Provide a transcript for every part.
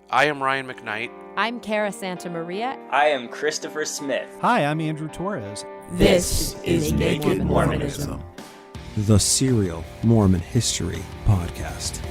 I am Ryan McKnight. I'm Cara Santa Maria. I am Christopher Smith. Hi, I'm Andrew Torres. This is Naked Mormonism, the serial Mormon history podcast.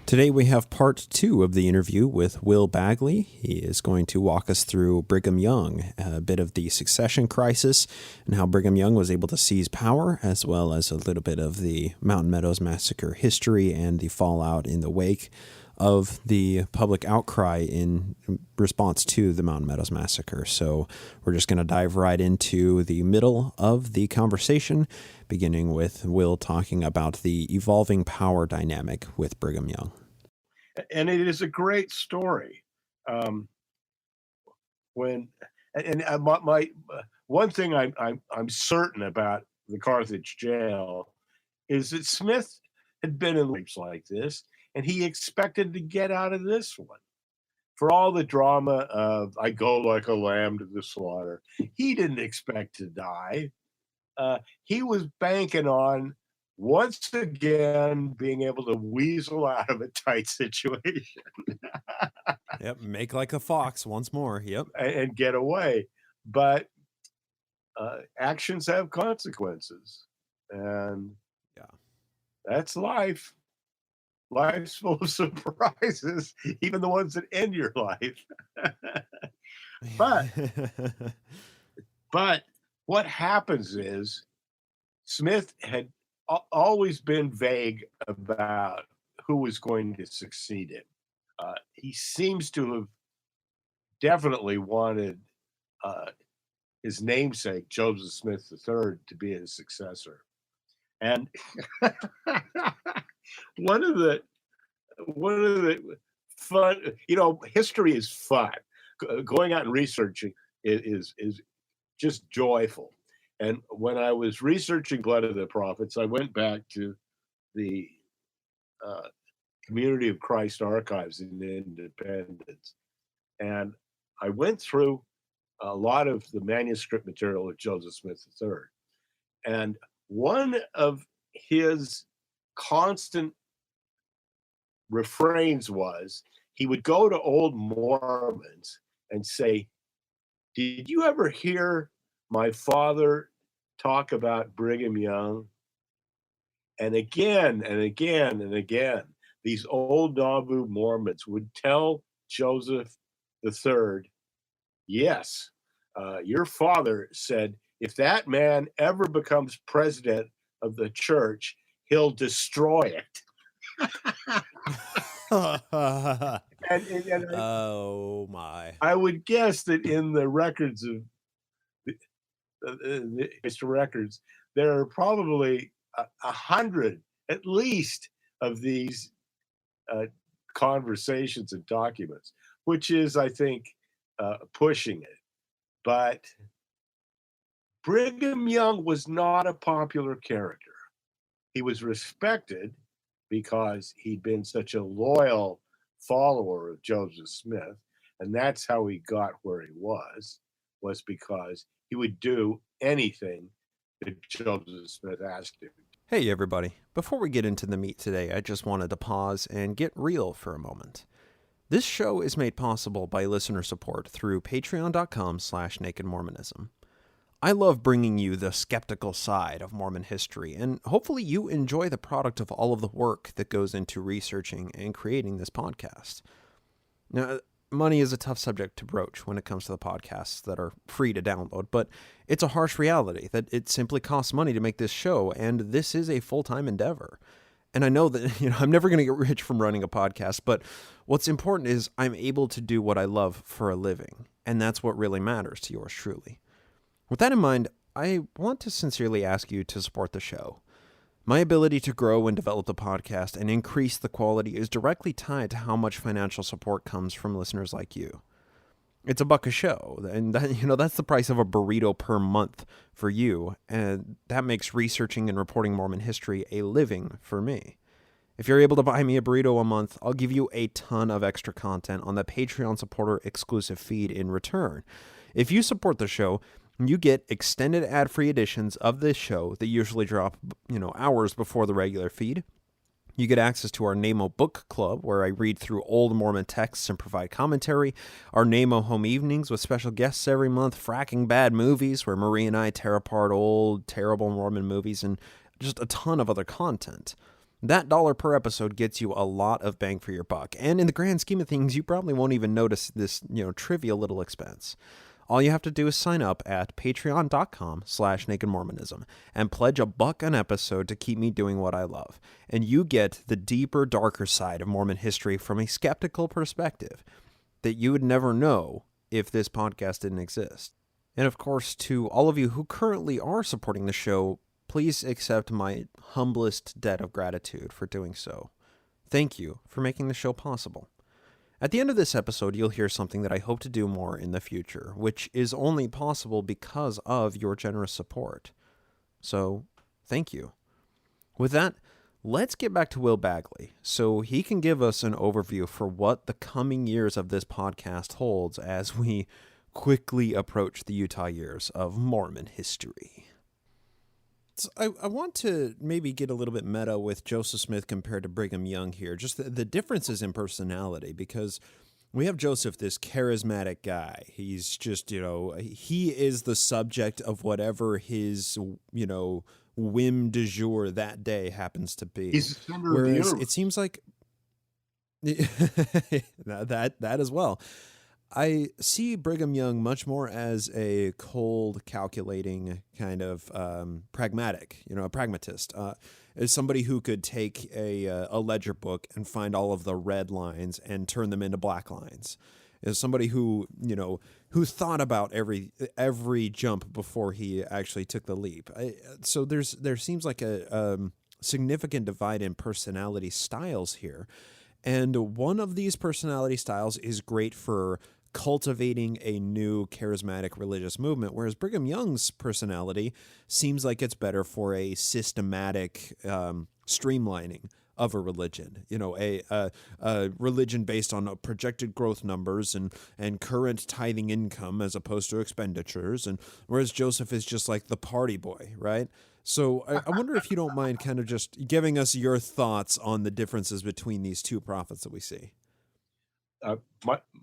Today we have part 2 of the interview with Will Bagley. He is going to walk us through Brigham Young, a bit of the succession crisis, and how Brigham Young was able to seize power, as well as a little bit of the Mountain Meadows Massacre history and the fallout in the wake of the public outcry in response to the Mountain Meadows Massacre. So we're just going to dive right into the middle of the conversation, beginning with Will talking about the evolving power dynamic with Brigham Young. And it is a great story. My one thing I'm certain about the Carthage jail is that Smith had been in rapes like this, and he expected to get out of this one. For all the drama of I go like a lamb to the slaughter, he didn't expect to die. He was banking on, once again, being able to weasel out of a tight situation. Yep, make like a fox once more, yep. And get away. But actions have consequences. And that's life. Life's full of surprises, even the ones that end your life. But what happens is Smith had always been vague about who was going to succeed him. He seems to have definitely wanted his namesake, Joseph Smith III, to be his successor. And one of the fun, history is fun. Going out and researching is just joyful. And when I was researching Blood of the Prophets, I went back to the Community of Christ archives in Independence, and I went through a lot of the manuscript material of Joseph Smith III. And one of his constant refrains was he would go to old Mormons and say, "Did you ever hear my father talk about Brigham Young?" And again and again and again, these old Nauvoo Mormons would tell Joseph III, "Yes, your father said, if that man ever becomes president of the church, he'll destroy it." and oh my! I would guess that in the records of the records, there are probably 100 at least of these conversations and documents, which is, I think, pushing it. But Brigham Young was not a popular character. He was respected because he'd been such a loyal follower of Joseph Smith, and that's how he got where he was because he would do anything that Joseph Smith asked him. Hey everybody, before we get into the meat today, I just wanted to pause and get real for a moment. This show is made possible by listener support through patreon.com/nakedmormonism. I love bringing you the skeptical side of Mormon history, and hopefully you enjoy the product of all of the work that goes into researching and creating this podcast. Now, money is a tough subject to broach when it comes to the podcasts that are free to download, but it's a harsh reality that it simply costs money to make this show, and this is a full-time endeavor. And I know that I'm never going to get rich from running a podcast, but what's important is I'm able to do what I love for a living, and that's what really matters to yours truly. With that in mind, I want to sincerely ask you to support the show. My ability to grow and develop the podcast and increase the quality is directly tied to how much financial support comes from listeners like you. It's $1 a show, and that's the price of a burrito per month for you, and that makes researching and reporting Mormon history a living for me. If you're able to buy me a burrito a month, I'll give you a ton of extra content on the Patreon supporter exclusive feed in return. If you support the show, you get extended ad-free editions of this show that usually drop, hours before the regular feed. You get access to our NAMO Book Club, where I read through old Mormon texts and provide commentary, our NAMO Home Evenings with special guests every month, Fracking Bad Movies, where Marie and I tear apart old, terrible Mormon movies, and just a ton of other content. That $1 per episode gets you a lot of bang for your buck, and in the grand scheme of things, you probably won't even notice this, trivial little expense. All you have to do is sign up at patreon.com/nakedmormonism and pledge $1 an episode to keep me doing what I love. And you get the deeper, darker side of Mormon history from a skeptical perspective that you would never know if this podcast didn't exist. And of course, to all of you who currently are supporting the show, please accept my humblest debt of gratitude for doing so. Thank you for making the show possible. At the end of this episode, you'll hear something that I hope to do more in the future, which is only possible because of your generous support. So, thank you. With that, let's get back to Will Bagley so he can give us an overview for what the coming years of this podcast holds as we quickly approach the Utah years of Mormon history. So I want to maybe get a little bit meta with Joseph Smith compared to Brigham Young here, just the differences in personality, because we have Joseph, this charismatic guy. He's just, he is the subject of whatever his, whim du jour that day happens to be. He's the center of the Whereas universe. it seems like that as well. I see Brigham Young much more as a cold, calculating kind of pragmatic, a pragmatist, as somebody who could take a ledger book and find all of the red lines and turn them into black lines. As somebody who, who thought about every jump before he actually took the leap. So there seems like a significant divide in personality styles here. And one of these personality styles is great for cultivating a new charismatic religious movement, whereas Brigham Young's personality seems like it's better for a systematic streamlining of a religion, a religion based on projected growth numbers and current tithing income as opposed to expenditures, and whereas Joseph is just like the party boy, right? So I wonder if you don't mind kind of just giving us your thoughts on the differences between these two prophets that we see.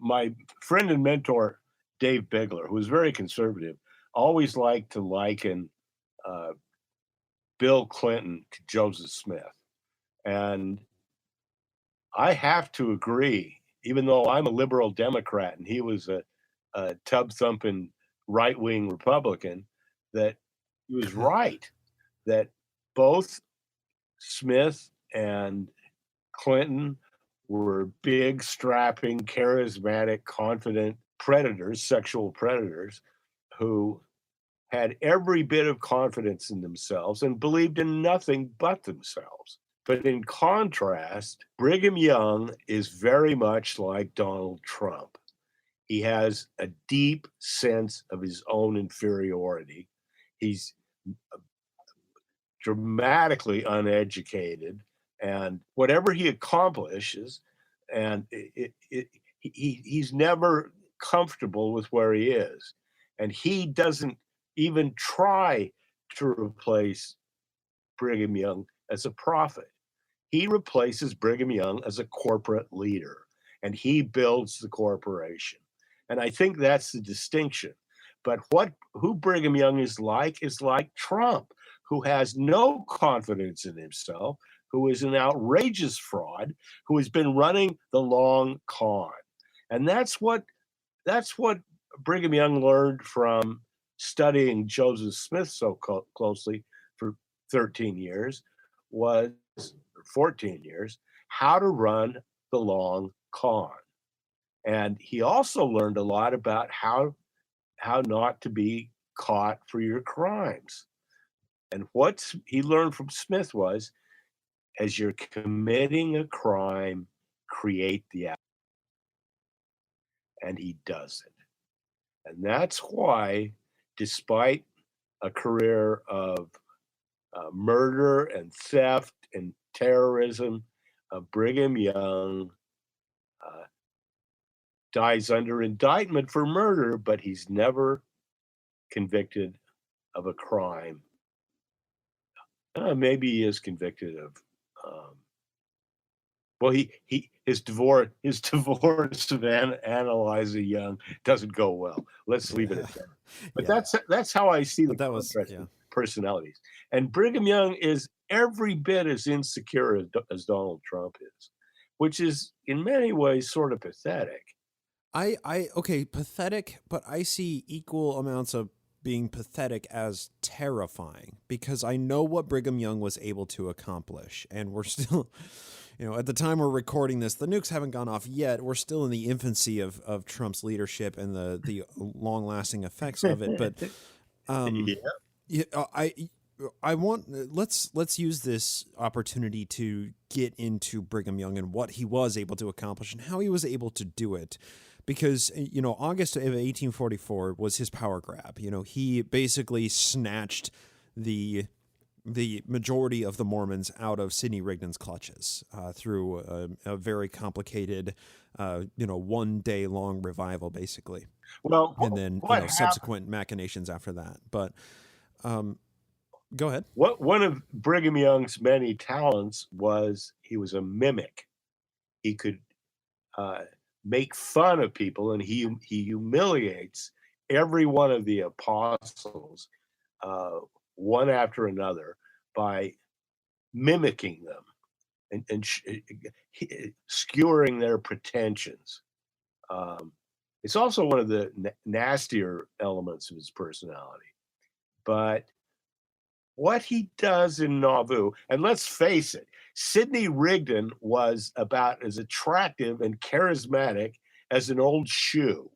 My friend and mentor, Dave Bigler, who was very conservative, always liked to liken Bill Clinton to Joseph Smith. And I have to agree, even though I'm a liberal Democrat and he was a tub-thumping right-wing Republican, that he was right, that both Smith and Clinton were big, strapping, charismatic, confident predators, sexual predators, who had every bit of confidence in themselves and believed in nothing but themselves. But in contrast, Brigham Young is very much like Donald Trump. He has a deep sense of his own inferiority. He's dramatically uneducated, and whatever he accomplishes, and he's never comfortable with where he is. And he doesn't even try to replace Brigham Young as a prophet. He replaces Brigham Young as a corporate leader, and he builds the corporation. And I think that's the distinction. But who Brigham Young is like Trump, who has no confidence in himself, who is an outrageous fraud, who has been running the long con. And that's what Brigham Young learned from studying Joseph Smith so closely for 13 years, was 14 years, how to run the long con. And he also learned a lot about how not to be caught for your crimes. And what he learned from Smith was, as you're committing a crime, create the act. And he does it. And that's why, despite a career of murder and theft and terrorism, Brigham Young dies under indictment for murder, but he's never convicted of a crime. Maybe he is convicted of Well, his divorce of Analyza Young doesn't go well. Let's leave it at that. But that's how I see the contrast in personalities. And Brigham Young is every bit as insecure as Donald Trump is, which is in many ways sort of pathetic. Okay, pathetic, but I see equal amounts of being pathetic as terrifying, because I know what Brigham Young was able to accomplish, and we're still, at the time we're recording this, the nukes haven't gone off yet. We're still in the infancy of Trump's leadership and the long-lasting effects of it. But I want let's use this opportunity to get into Brigham Young and what he was able to accomplish and how he was able to do it. Because, August of 1844 was his power grab. He basically snatched the majority of the Mormons out of Sidney Rigdon's clutches through a very complicated, 1 day long revival, basically. Well, and then subsequent machinations after that. But go ahead. One of Brigham Young's many talents was he was a mimic. He could make fun of people, and he humiliates every one of the apostles one after another by mimicking them and skewering their pretensions. It's also one of the nastier elements of his personality. But what he does in Nauvoo, and let's face it, Sidney Rigdon was about as attractive and charismatic as an old shoe.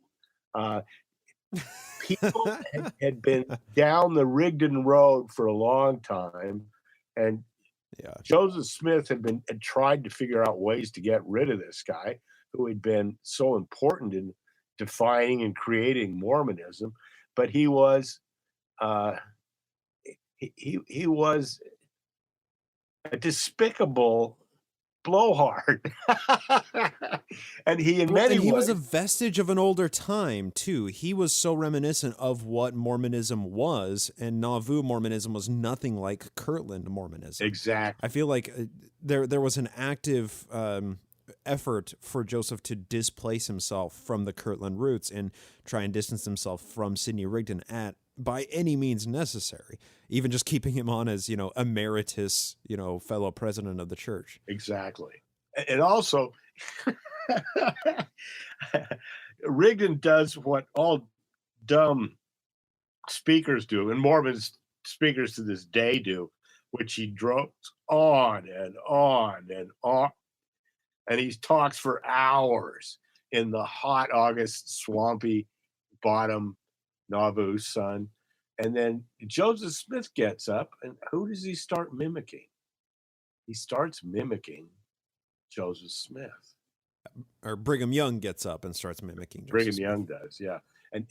People had been down the Rigdon Road for a long time, and Joseph Smith had tried to figure out ways to get rid of this guy who had been so important in defining and creating Mormonism, but he was he was a despicable blowhard. And he he was a vestige of an older time too. He was so reminiscent of what Mormonism was, and Nauvoo Mormonism was nothing like Kirtland Mormonism. Exactly. I feel like there was an active effort for Joseph to displace himself from the Kirtland roots and try and distance himself from Sidney Rigdon by any means necessary, even just keeping him on as, emeritus, fellow president of the church. Exactly. And also, Rigdon does what all dumb speakers do, and Mormon speakers to this day do, which he drones on and on and on. And he talks for hours in the hot August, swampy bottom Nauvoo sun. And then Joseph Smith gets up, and who does he start mimicking? He starts mimicking Joseph Smith. Or Brigham Young gets up and starts mimicking Joseph Brigham Smith. Young does, yeah.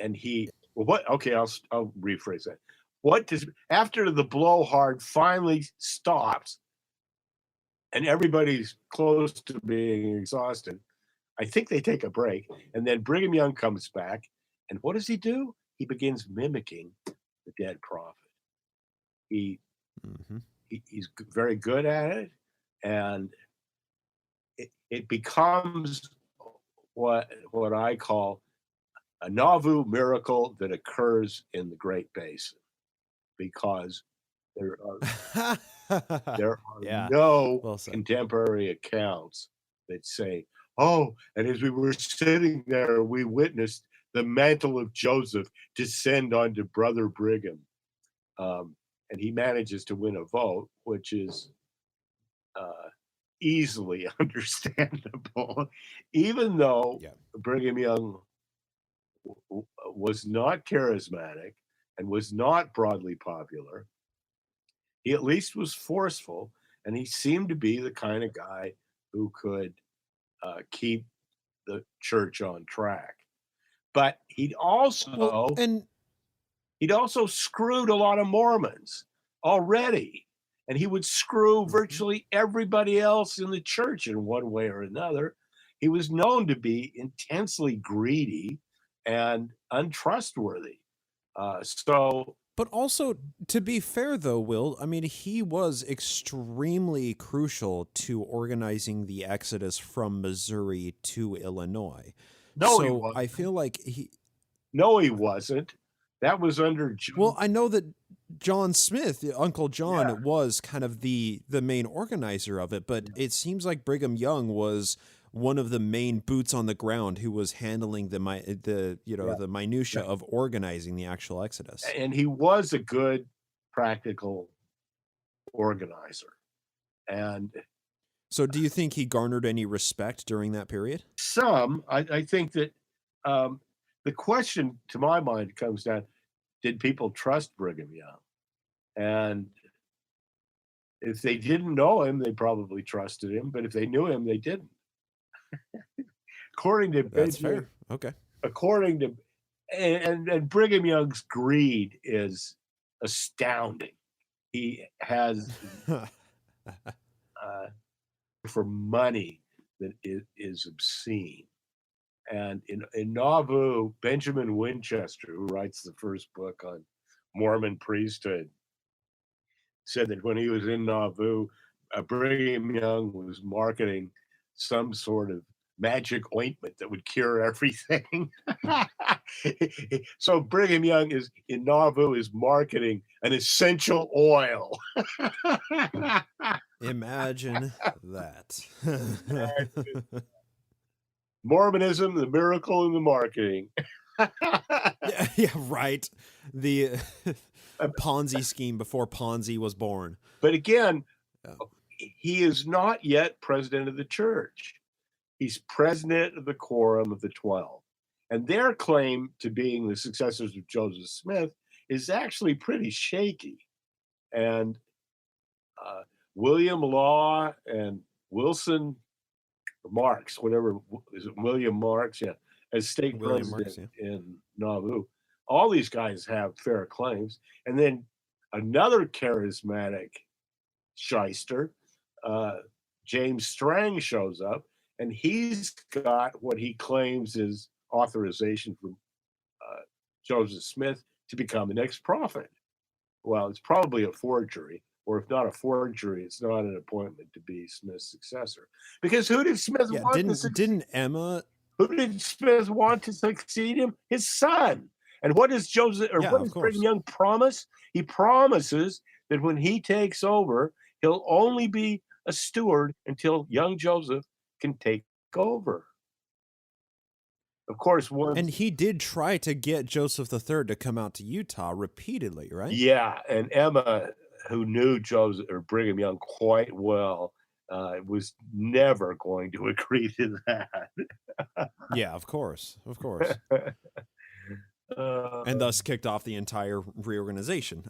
And he, well, what? Okay, I'll rephrase that. What does, after the blowhard finally stops, and everybody's close to being exhausted, I think they take a break, and then Brigham Young comes back, and what does he do? He begins mimicking the dead prophet. He's very good at it, and it becomes what I call a Nauvoo miracle that occurs in the Great Basin, because there are no contemporary accounts that say, oh, and as we were sitting there, we witnessed the mantle of Joseph descend onto Brother Brigham. And he manages to win a vote, which is easily understandable, even though Brigham Young was not charismatic and was not broadly popular. He at least was forceful, and he seemed to be the kind of guy who could keep the church on track. But he'd also screwed a lot of Mormons already, and he would screw virtually everybody else in the church in one way or another. He was known to be intensely greedy and untrustworthy. So But also, to be fair, though, Will, I mean, he was extremely crucial to organizing the exodus from Missouri to Illinois. No, he So I wasn't. feel like he. No, he wasn't. That was under Well, I know that John Smith, Uncle John, Yeah. was kind of the main organizer of it, but it seems like Brigham Young was one of the main boots on the ground who was handling the minutia of organizing the actual exodus. And he was a good practical organizer. And So, do you think he garnered any respect during that period? I think that the question to my mind comes down, did people trust Brigham Young? And if they didn't know him, they probably trusted him. But if they knew him, they didn't. According to That's fair. Okay. According to and Brigham Young's greed is astounding. He has for money that is obscene. And in Nauvoo, Benjamin Winchester, who writes the first book on Mormon priesthood, said that when he was in Nauvoo, Brigham Young was marketing some sort of magic ointment that would cure everything. So Brigham Young is in Nauvoo is marketing an essential oil. Imagine that. Mormonism, the miracle in the marketing. Yeah, right. The Ponzi scheme before Ponzi was born. But again, he is not yet president of the church. He's president of the Quorum of the 12. And their claim to being the successors of Joseph Smith is actually pretty shaky. And William Law and Wilson Marks, whatever, is it William Marks? Yeah, as state William president Marks, yeah. in Nauvoo. All these guys have fair claims. And then another charismatic shyster, James Strang, shows up, and he's got what he claims is authorization from Joseph Smith to become the next prophet. Well, it's probably a forgery, or if not a forgery, it's not an appointment to be Smith's successor. Because who did Smith want to succeed? Didn't Emma? Who did Smith want to succeed him? His son. And what does what does Brigham Young promise? He promises that when he takes over, he'll only be a steward until young Joseph can take over. Of course, and he did try to get Joseph III to come out to Utah repeatedly, right? Yeah, and Emma, who knew Joseph or Brigham Young quite well, was never going to agree to that. Yeah, of course. And thus kicked off the entire reorganization.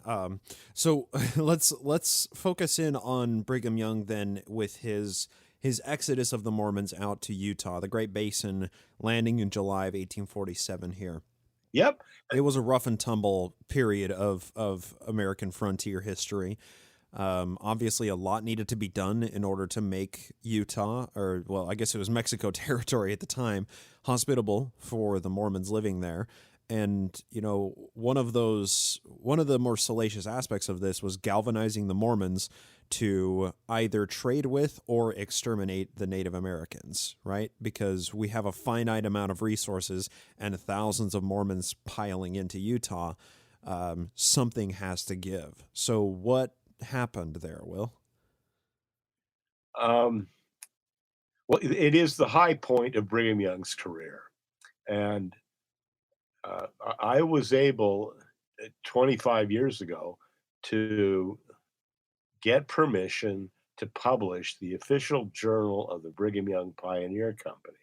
So let's focus in on Brigham Young then, with his exodus of the Mormons out to Utah, the Great Basin, landing in July of 1847 here. Yep. It was a rough and tumble period of American frontier history. Obviously, a lot needed to be done in order to make Utah, or, well, I guess it was Mexico territory at the time, hospitable for the Mormons living there. And, one of the more salacious aspects of this was galvanizing the Mormons to either trade with or exterminate the Native Americans, right? Because we have a finite amount of resources and thousands of Mormons piling into Utah. Something has to give. So what happened there, Will? Well, it is the high point of Brigham Young's career. And I was able 25 years ago to get permission to publish the official journal of the Brigham Young Pioneer Company.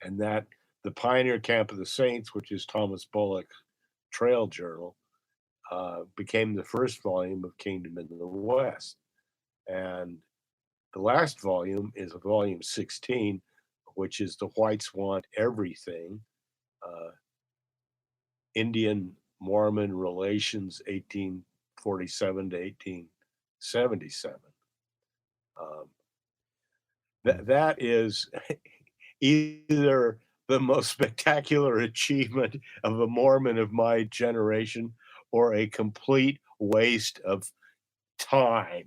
And that the Pioneer Camp of the Saints, which is Thomas Bullock's trail journal, became the first volume of Kingdom in the West. And the last volume is volume 16, which is The Whites Want Everything, Indian Mormon Relations, 1847 to 1877. That is either the most spectacular achievement of a Mormon of my generation, or a complete waste of time.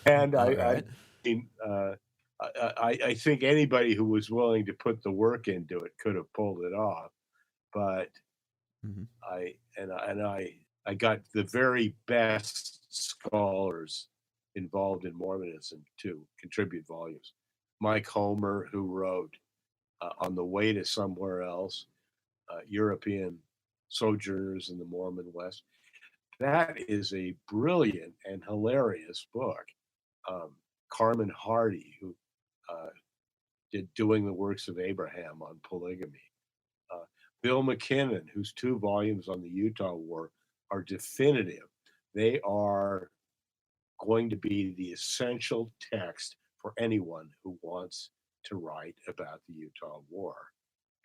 And All right. I think anybody who was willing to put the work into it could have pulled it off, but Mhm. I got the very best scholars involved in Mormonism to contribute volumes. Mike Homer, who wrote On the Way to Somewhere Else, European Sojourners in the Mormon West. That is a brilliant and hilarious book. Carmen Hardy, who uh, did Doing the Works of Abraham on polygamy. Bill McKinnon, whose 2 volumes on the Utah War are definitive. They are going to be the essential text for anyone who wants to write about the Utah War.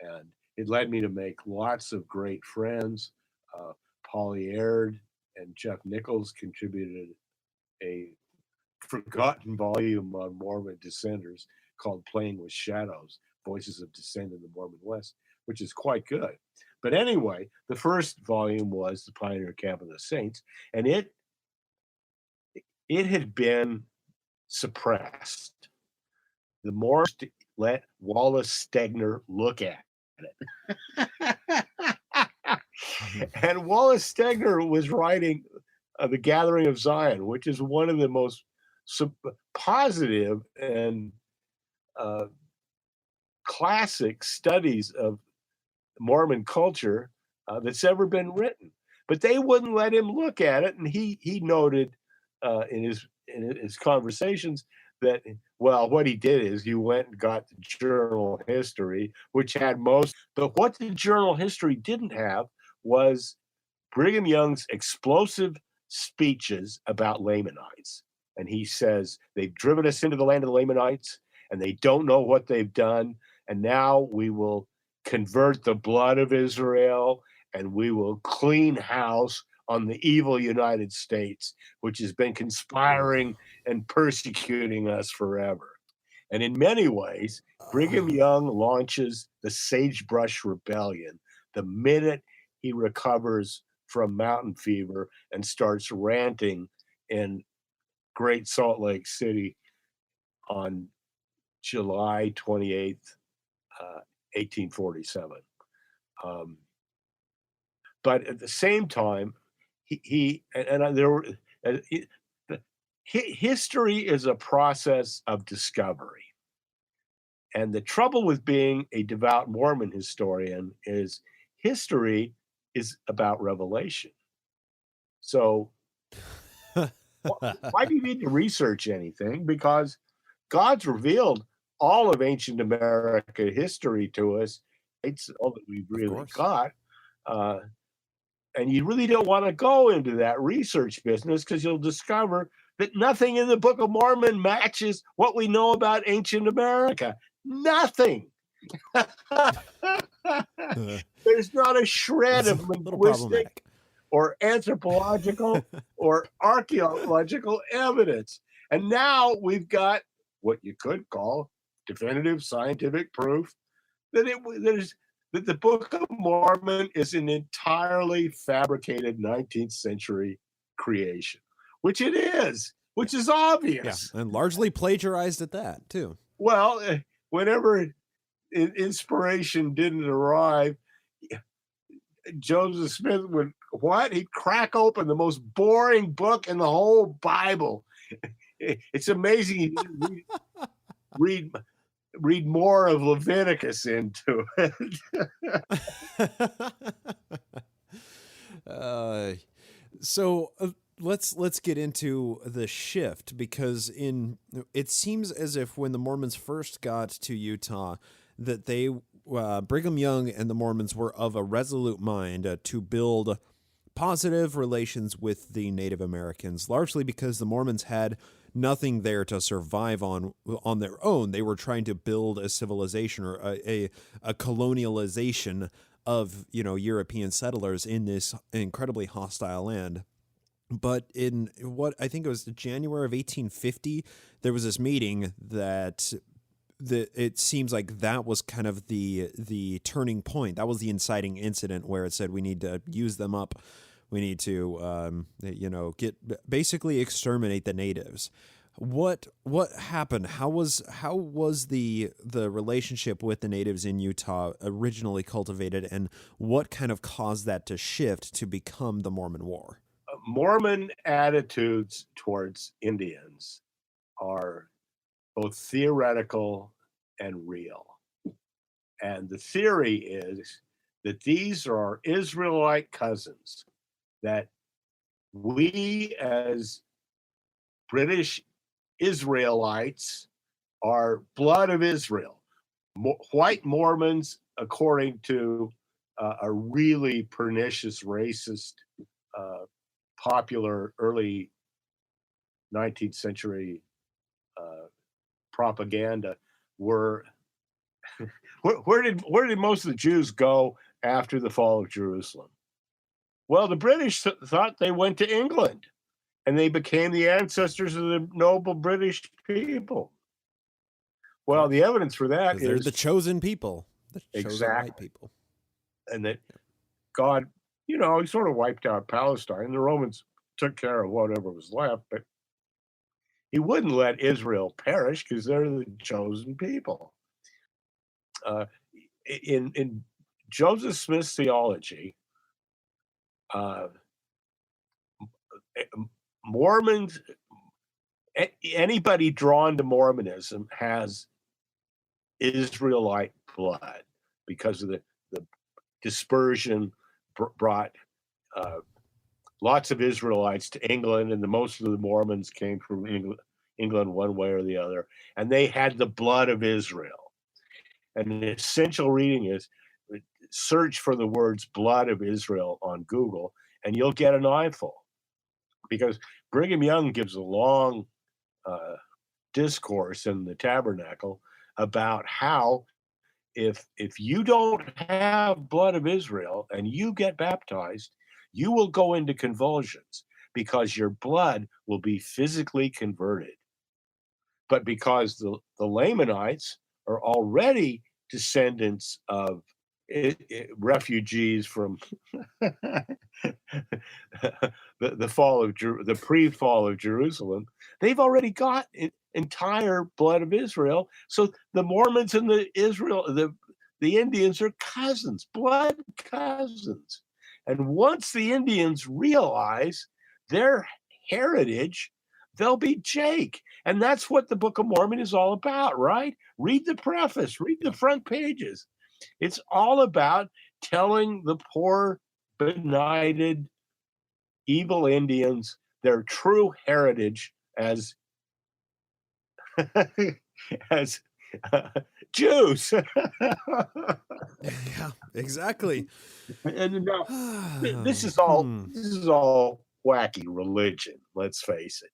And it led me to make lots of great friends. Polly Aird and Jeff Nichols contributed a forgotten volume on Mormon dissenters called Playing with Shadows, Voices of Dissent in the Mormon West, which is quite good. But anyway, the first volume was The Pioneer Camp of the Saints, and it had been suppressed. The more let Wallace Stegner look at it. And Wallace Stegner was writing The Gathering of Zion, which is one of the most positive and classic studies of Mormon culture that's ever been written. But they wouldn't let him look at it, and he noted in his conversations that, well, what he did is he went and got the journal history, which had most, but what the journal history didn't have was Brigham Young's explosive speeches about Lamanites. And he says, they've driven us into the land of the Lamanites, and they don't know what they've done. And now we will convert the blood of Israel, and we will clean house on the evil United States, which has been conspiring and persecuting us forever. And in many ways, Brigham Young launches the Sagebrush Rebellion the minute he recovers from mountain fever and starts ranting in Great Salt Lake City on July 28th, 1847. But at the same time, history is a process of discovery. And the trouble with being a devout Mormon historian is history is about revelation. So why do you need to research anything? Because God's revealed all of ancient America history to us. It's all that we've really got. And you really don't want to go into that research business because you'll discover that nothing in the Book of Mormon matches what we know about ancient America. Nothing. There's not a shred of linguistic or anthropological or archaeological evidence. And now we've got what you could call definitive scientific proof that that the Book of Mormon is an entirely fabricated 19th century creation, which it is, which is obvious. Yeah, and largely plagiarized at that, too. Well, whenever inspiration didn't arrive, Joseph Smith would he'd crack open the most boring book in the whole Bible. It's amazing he didn't read more of Leviticus into it. So let's get into the shift, because it seems as if when the Mormons first got to Utah, that they Brigham Young and the Mormons were of a resolute mind to build positive relations with the Native Americans, largely because the Mormons had nothing there to survive on their own. They were trying to build a civilization or a colonialization of European settlers in this incredibly hostile land. But in what I think it was January of 1850, there was this meeting that it seems like that was kind of the turning point. That was the inciting incident where it said we need to use them up. We need to basically exterminate the natives. What happened? How was the relationship with the natives in Utah originally cultivated, and what kind of caused that to shift to become the Mormon War? Mormon attitudes towards Indians are both theoretical and real. And the theory is that these are our Israelite cousins, that we as British Israelites are blood of Israel. White Mormons, according to a really pernicious, racist, popular early 19th century propaganda, were where did most of the Jews go after the fall of Jerusalem? Well, the British thought they went to England, and they became the ancestors of the noble British people. Well, the evidence for that is they're the chosen people, the chosen exactly white people, and that God, he sort of wiped out Palestine. The Romans took care of whatever was left, but he wouldn't let Israel perish because they're the chosen people. In Joseph Smith's theology, Mormons, anybody drawn to Mormonism has Israelite blood because of the dispersion brought lots of Israelites to England, and most of the Mormons came from England one way or the other, and they had the blood of Israel. And the essential reading is search for the words blood of Israel on Google, and you'll get an eyeful. Because Brigham Young gives a long discourse in the Tabernacle about how if you don't have blood of Israel and you get baptized, you will go into convulsions because your blood will be physically converted. But because the Lamanites are already descendants of refugees from the fall of the pre-fall of Jerusalem, they've already got entire blood of Israel. So the Mormons and the Indians are cousins, blood cousins. And once the Indians realize their heritage, they'll be Jake. And that's what the Book of Mormon is all about, right? Read the preface, read the front pages. It's all about telling the poor, benighted, evil Indians their true heritage as as Jews. Yeah, exactly. And now, this is all wacky religion. Let's face it.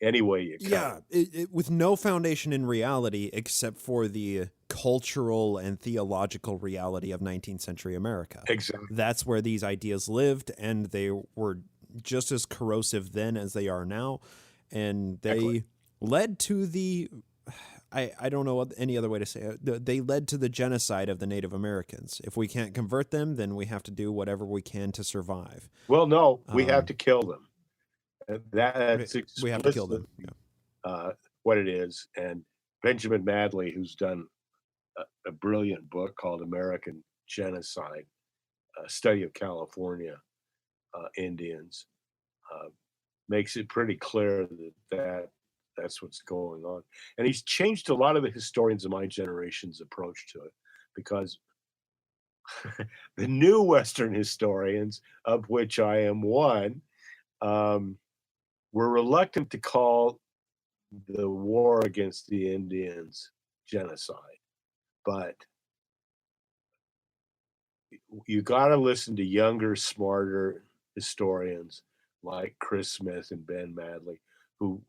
Any way you cut it, with no foundation in reality except for the cultural and theological reality of 19th century America. Exactly. That's where these ideas lived, and they were just as corrosive then as they are now, and they led to the I don't know any other way to say it. They led to the genocide of the Native Americans. If we can't convert them, then we have to do whatever we can to survive. Well, no, we have to kill them. That's we have to kill them. What it is. And Benjamin Madley, who's done a brilliant book called American Genocide, a study of California Indians, makes it pretty clear that that's what's going on. And he's changed a lot of the historians of my generation's approach to it, because the new Western historians, of which I am one, were reluctant to call the war against the Indians genocide. But you got to listen to younger, smarter historians like Chris Smith and Ben Madley, who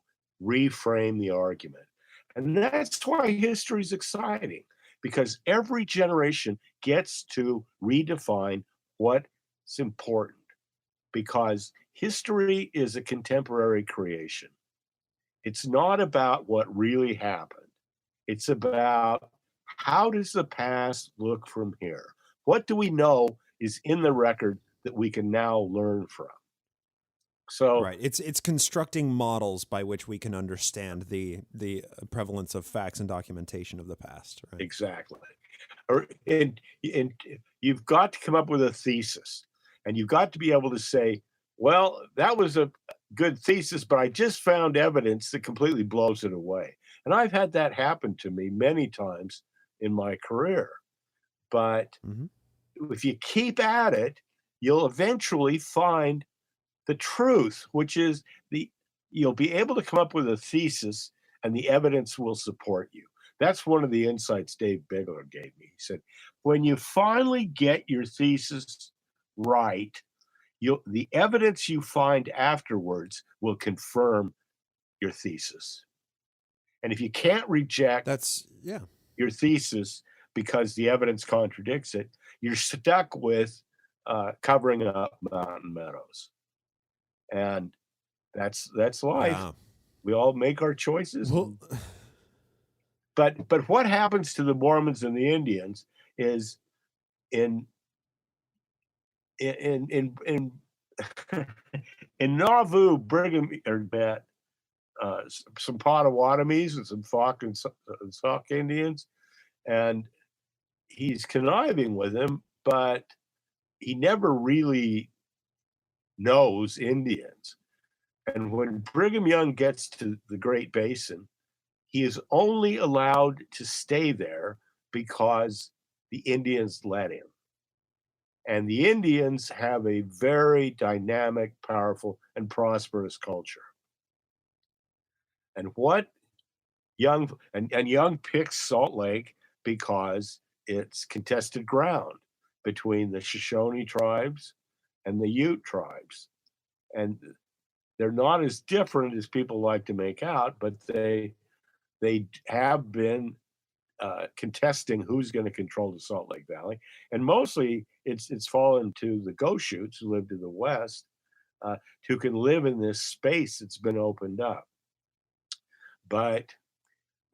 reframe the argument. And that's why history is exciting, because every generation gets to redefine what's important, because history is a contemporary creation. It's not about what really happened. It's about how does the past look from here? What do we know is in the record that we can now learn from? So Right. It's constructing models by which we can understand the prevalence of facts and documentation of the past. Right. exactly. And you've got to come up with a thesis, and you've got to be able to say, well, that was a good thesis, but I just found evidence that completely blows it away. And I've had that happen to me many times in my career. But Mm-hmm. if you keep at it, you'll eventually find the truth, which is you'll be able to come up with a thesis and the evidence will support you. That's one of the insights Dave Bigler gave me. He said, when you finally get your thesis right, the evidence you find afterwards will confirm your thesis. And if you can't reject your thesis because the evidence contradicts it, you're stuck with covering up mountain meadows. And that's life. Yeah. We all make our choices. Well, But what happens to the Mormons and the Indians is in in in in, in Nauvoo, Brigham met some Potawatomis and some Sauk Indians, and he's conniving with them, but he never really knows Indians. And when Brigham Young gets to the Great Basin, he is only allowed to stay there because the Indians let him. And the Indians have a very dynamic, powerful, and prosperous culture. And what Young picks Salt Lake because it's contested ground between the Shoshone tribes and the Ute tribes. And they're not as different as people like to make out, but they have been contesting who's going to control the Salt Lake Valley, and mostly it's fallen to the Goshutes who live to the west, who can live in this space that's been opened up. But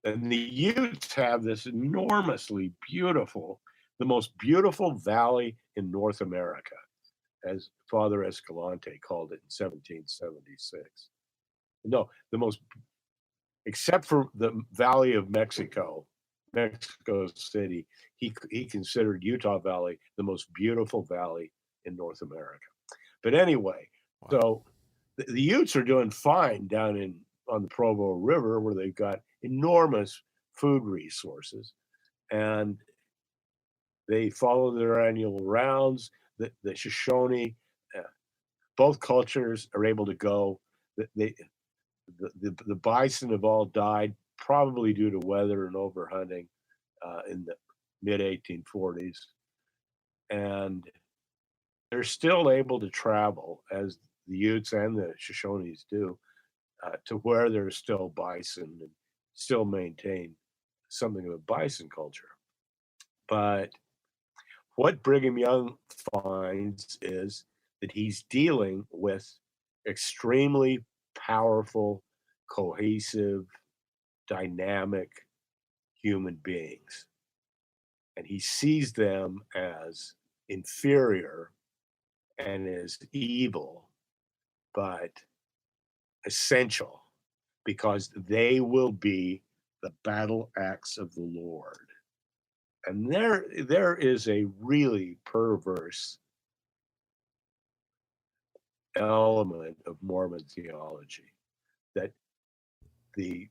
and the Utes have this enormously beautiful, the most beautiful valley in North America, as Father Escalante called it in 1776. No, the most, except for the Valley of Mexico, Mexico City, he considered Utah Valley the most beautiful valley in North America. But anyway, so the Utes are doing fine down on the Provo River, where they've got enormous food resources, and they follow their annual rounds. The Shoshone, both cultures are able to go. The bison have all died, probably due to weather and overhunting in the mid 1840s, and they're still able to travel, as the Utes and the Shoshones do, to where there's still bison and still maintain something of a bison culture. But what Brigham Young finds is that he's dealing with extremely powerful, cohesive, dynamic human beings. And he sees them as inferior and as evil, but essential, because they will be the battle axe of the Lord. And there is a really perverse element of Mormon theology, that the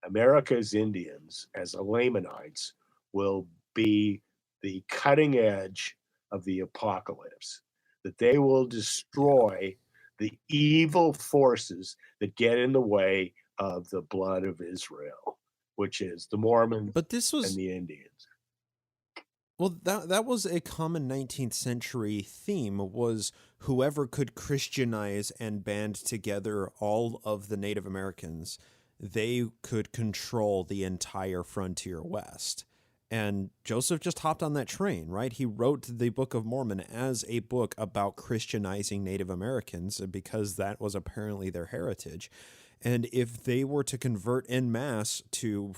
America's Indians, as Lamanites, will be the cutting edge of the apocalypse, that they will destroy the evil forces that get in the way of the blood of Israel, which is the Mormons and the Indians. Well, that was a common 19th century theme, was whoever could Christianize and band together all of the Native Americans, they could control the entire frontier west. And Joseph just hopped on that train, right? He wrote the Book of Mormon as a book about Christianizing Native Americans because that was apparently their heritage. And if they were to convert en masse to,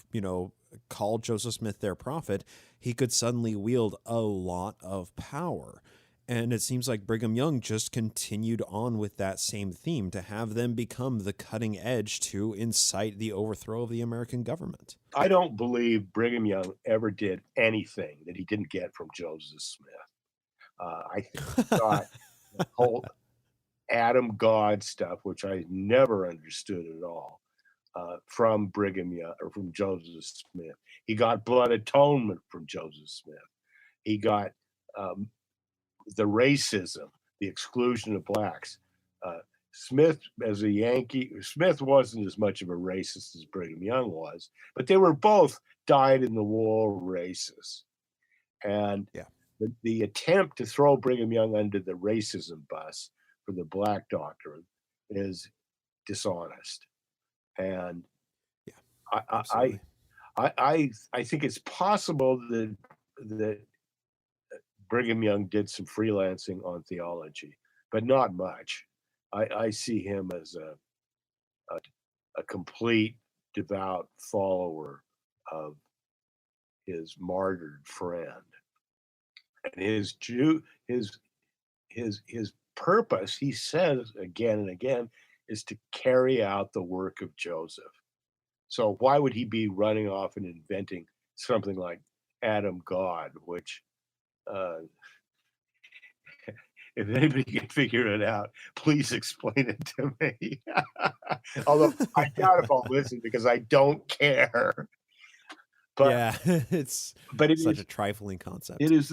call Joseph Smith their prophet, he could suddenly wield a lot of power. And it seems like Brigham Young just continued on with that same theme to have them become the cutting edge to incite the overthrow of the American government. I don't believe Brigham Young ever did anything that he didn't get from Joseph Smith. I think he got the whole Adam God stuff, which I never understood at all, from Brigham Young or from Joseph Smith. He got blood atonement from Joseph Smith. He got the racism, the exclusion of blacks. Smith, as a Yankee, Smith wasn't as much of a racist as Brigham Young was, but they were both dyed-in-the-wool racists. And the attempt to throw Brigham Young under the racism bus for the black doctrine is dishonest. And I think it's possible that Brigham Young did some freelancing on theology, but not much. I see him as a complete devout follower of his martyred friend, and his purpose, he says again and again, is to carry out the work of Joseph. So why would he be running off and inventing something like Adam God, which if anybody can figure it out, please explain it to me. Although I doubt if I'll listen because I don't care. But it's such a trifling concept. It is,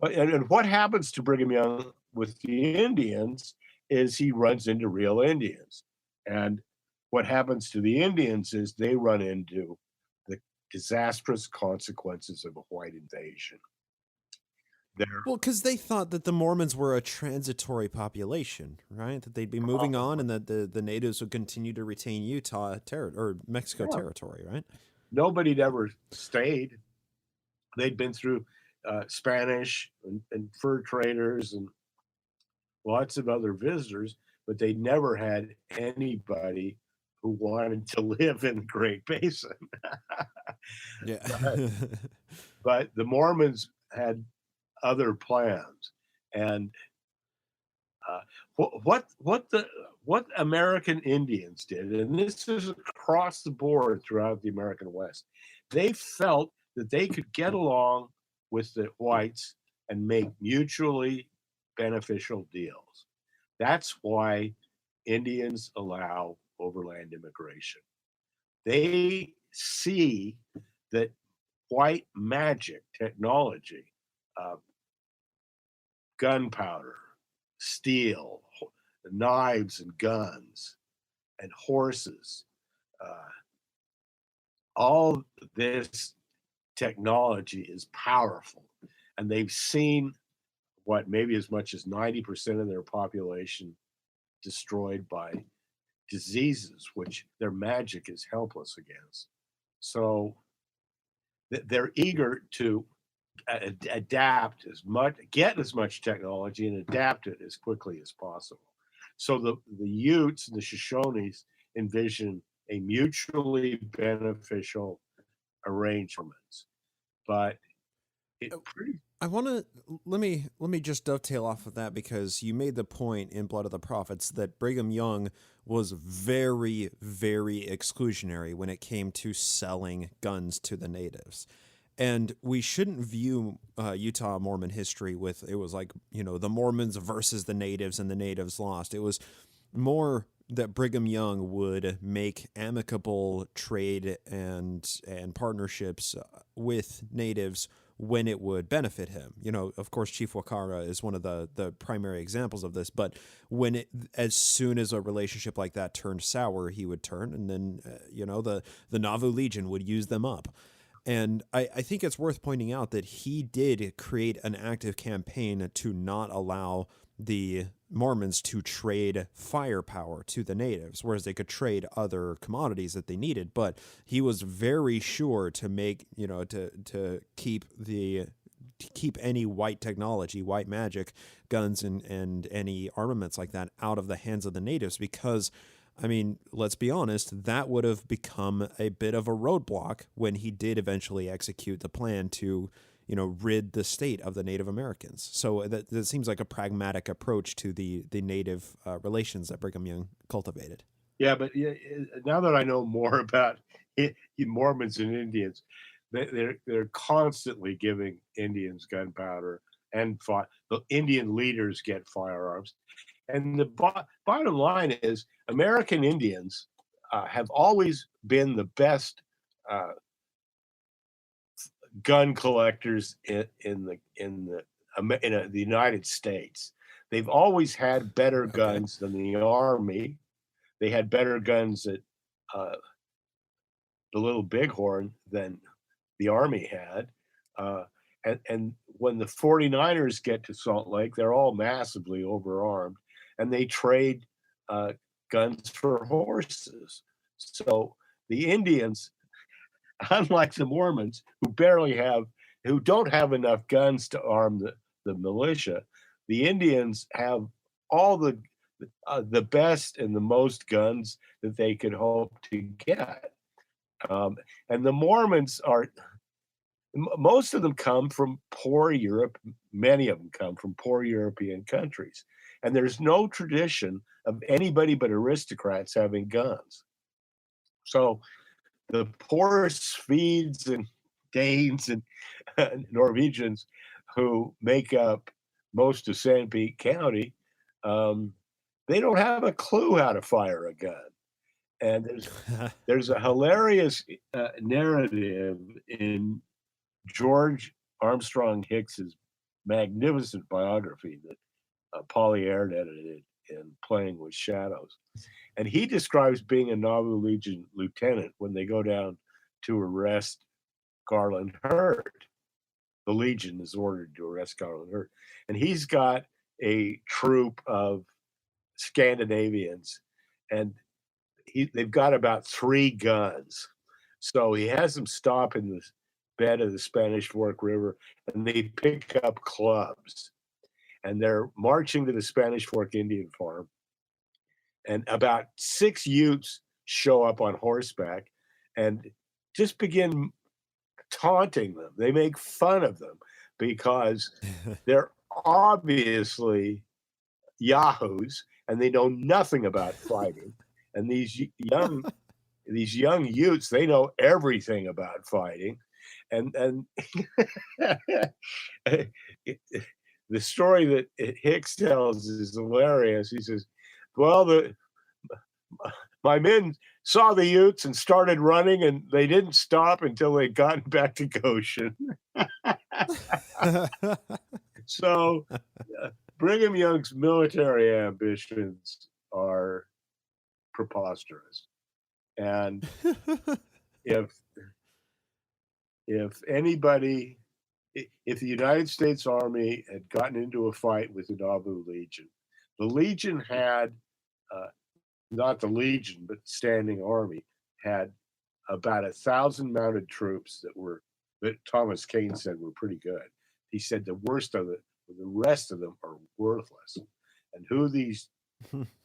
and what happens to Brigham Young with the Indians is he runs into real Indians, and what happens to the Indians is they run into the disastrous consequences of a white invasion. Well, because they thought that the Mormons were a transitory population, right? That they'd be moving on, and that the natives would continue to retain Utah or Mexico territory, right? Nobody'd ever stayed. They'd been through Spanish and fur traders and lots of other visitors, but they never had anybody who wanted to live in the Great Basin. But the Mormons had other plans, and what American Indians did, and this is across the board throughout the American West, they felt that they could get along with the whites and make mutually beneficial deals. That's why Indians allow overland immigration. They see that white magic technology, gunpowder, steel, knives and guns, and horses, all this technology is powerful. And they've seen maybe as much as 90% of their population destroyed by diseases, which their magic is helpless against. So they're eager to adapt get as much technology and adapt it as quickly as possible. So the Utes and the Shoshones envision a mutually beneficial arrangements, but let me just dovetail off of that, because you made the point in Blood of the Prophets that Brigham Young was very, very exclusionary when it came to selling guns to the natives. And we shouldn't view Utah Mormon history with, it was like, the Mormons versus the natives and the natives lost. It was more that Brigham Young would make amicable trade and partnerships with natives when it would benefit him. Of course, Chief Wakara is one of the primary examples of this, but as soon as a relationship like that turned sour, he would turn, and then, the Nauvoo Legion would use them up. And I think it's worth pointing out that he did create an active campaign to not allow the Mormons to trade firepower to the natives, whereas they could trade other commodities that they needed. But he was very sure to make, to keep any white technology, white magic, guns and any armaments like that out of the hands of the natives, because I mean, let's be honest, that would have become a bit of a roadblock when he did eventually execute the plan to, rid the state of the Native Americans. So that seems like a pragmatic approach to the native relations that Brigham Young cultivated. Yeah, but now that I know more about Mormons and Indians, they're constantly giving Indians gunpowder, and the Indian leaders get firearms. And the bottom line is, American Indians have always been the best gun collectors in the United States. They've always had better guns than the Army. They had better guns at the Little Bighorn than the Army had. And when the 49ers get to Salt Lake, they're all massively overarmed, and they trade guns for horses. So the Indians, unlike the Mormons, who don't have enough guns to arm the militia, the Indians have all the best and the most guns that they could hope to get. And the Mormons most of them come from poor Europe. Many of them come from poor European countries. And there's no tradition of anybody but aristocrats having guns. So the poor Swedes and Danes and Norwegians who make up most of Sanpete County, they don't have a clue how to fire a gun. And there's a hilarious narrative in George Armstrong Hicks's magnificent biography that Polly Aird edited in Playing with Shadows. And he describes being a Nauvoo Legion lieutenant when they go down to arrest Garland Hurd. The Legion is ordered to arrest Garland Hurd. And he's got a troop of Scandinavians, and they've got about 3 guns. So he has them stop in the bed of the Spanish Fork River, and they pick up clubs. And they're marching to the Spanish Fork Indian Farm. And about 6 Utes show up on horseback and just begin taunting them. They make fun of them because they're obviously yahoos and they know nothing about fighting. And these young Utes, they know everything about fighting. And the story that Hicks tells is hilarious. He says, well, my men saw the Utes and started running, and they didn't stop until they'd gotten back to Goshen. So Brigham Young's military ambitions are preposterous. And if the United States Army had gotten into a fight with the Nauvoo Legion, the Legion had, not the Legion, but the Standing Army, had about 1,000 mounted troops that Thomas Kane said were pretty good. He said the rest of them are worthless. And the